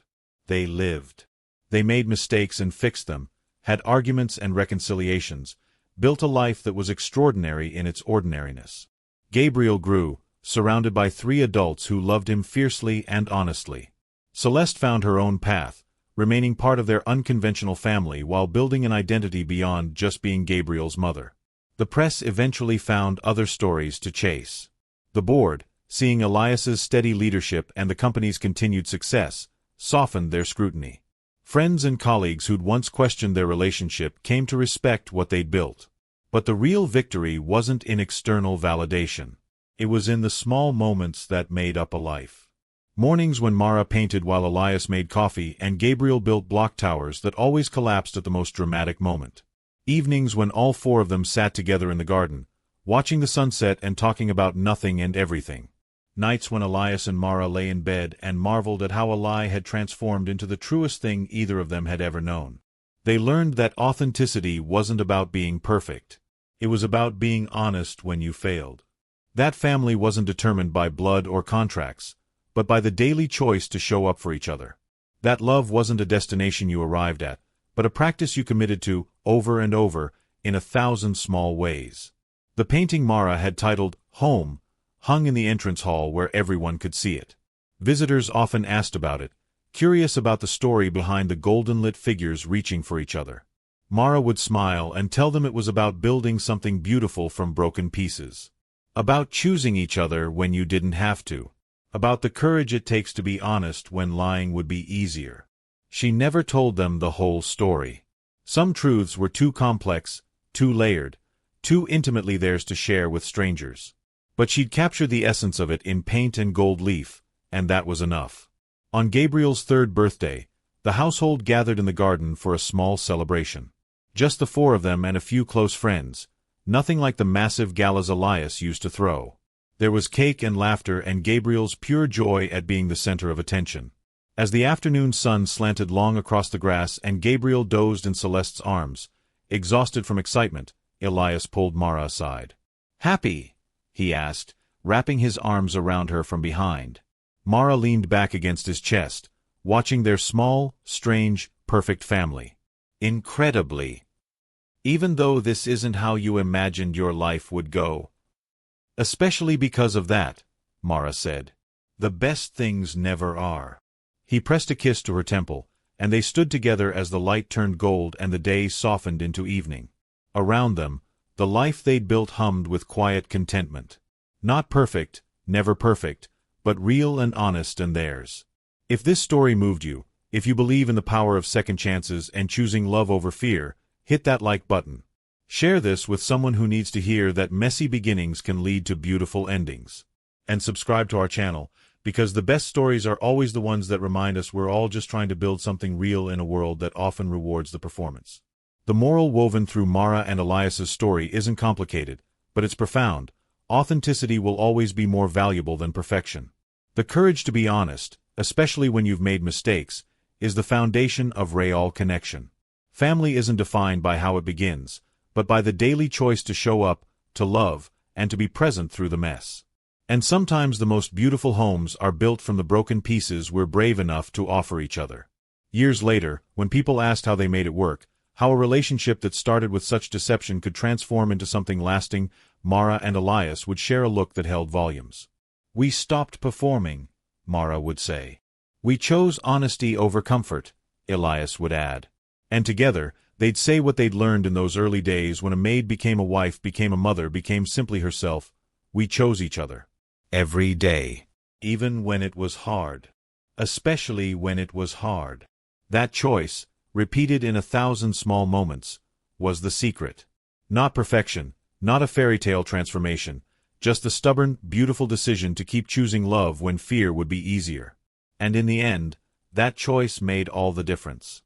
They lived. They made mistakes and fixed them, had arguments and reconciliations, built a life that was extraordinary in its ordinariness. Gabriel grew, surrounded by 3 adults who loved him fiercely and honestly. Celeste found her own path, remaining part of their unconventional family while building an identity beyond just being Gabriel's mother. The press eventually found other stories to chase. The board, seeing Elias's steady leadership and the company's continued success, softened their scrutiny. Friends and colleagues who'd once questioned their relationship came to respect what they'd built. But the real victory wasn't in external validation. It was in the small moments that made up a life. Mornings when Mara painted while Elias made coffee and Gabriel built block towers that always collapsed at the most dramatic moment. Evenings when all 4 of them sat together in the garden, watching the sunset and talking about nothing and everything. Nights when Elias and Mara lay in bed and marveled at how a lie had transformed into the truest thing either of them had ever known. They learned that authenticity wasn't about being perfect. It was about being honest when you failed. That family wasn't determined by blood or contracts, but by the daily choice to show up for each other. That love wasn't a destination you arrived at, but a practice you committed to over and over in 1,000 small ways. The painting Mara had titled Home hung in the entrance hall where everyone could see it. Visitors often asked about it, curious about the story behind the golden-lit figures reaching for each other. Mara would smile and tell them it was about building something beautiful from broken pieces. About choosing each other when you didn't have to. About the courage it takes to be honest when lying would be easier. She never told them the whole story. Some truths were too complex, too layered, too intimately theirs to share with strangers. But she'd captured the essence of it in paint and gold leaf, and that was enough. On Gabriel's 3rd birthday, the household gathered in the garden for a small celebration. Just the 4 of them and a few close friends, nothing like the massive galas Elias used to throw. There was cake and laughter and Gabriel's pure joy at being the center of attention. As the afternoon sun slanted long across the grass and Gabriel dozed in Celeste's arms, exhausted from excitement, Elias pulled Mara aside. "Happy?" he asked, wrapping his arms around her from behind. Mara leaned back against his chest, watching their small, strange, perfect family. "Incredibly. Even though this isn't how you imagined your life would go." "Especially because of that," Mara said. "The best things never are." He pressed a kiss to her temple, and they stood together as the light turned gold and the day softened into evening. Around them, the life they'd built hummed with quiet contentment. Not perfect, never perfect, but real and honest and theirs. If this story moved you, if you believe in the power of second chances and choosing love over fear, hit that like button. Share this with someone who needs to hear that messy beginnings can lead to beautiful endings. And subscribe to our channel, because the best stories are always the ones that remind us we're all just trying to build something real in a world that often rewards the performance. The moral woven through Mara and Elias's story isn't complicated, but it's profound. Authenticity will always be more valuable than perfection. The courage to be honest, especially when you've made mistakes, is the foundation of real connection. Family isn't defined by how it begins, but by the daily choice to show up, to love, and to be present through the mess. And sometimes the most beautiful homes are built from the broken pieces we're brave enough to offer each other. Years later, when people asked how they made it work, how a relationship that started with such deception could transform into something lasting, Mara and Elias would share a look that held volumes. "We stopped performing," Mara would say. "We chose honesty over comfort," Elias would add. And together, they'd say what they'd learned in those early days when a maid became a wife, became a mother, became simply herself. We chose each other. Every day. Even when it was hard. Especially when it was hard. That choice, repeated in 1,000 small moments, was the secret. Not perfection, not a fairy tale transformation, just the stubborn, beautiful decision to keep choosing love when fear would be easier. And in the end, that choice made all the difference.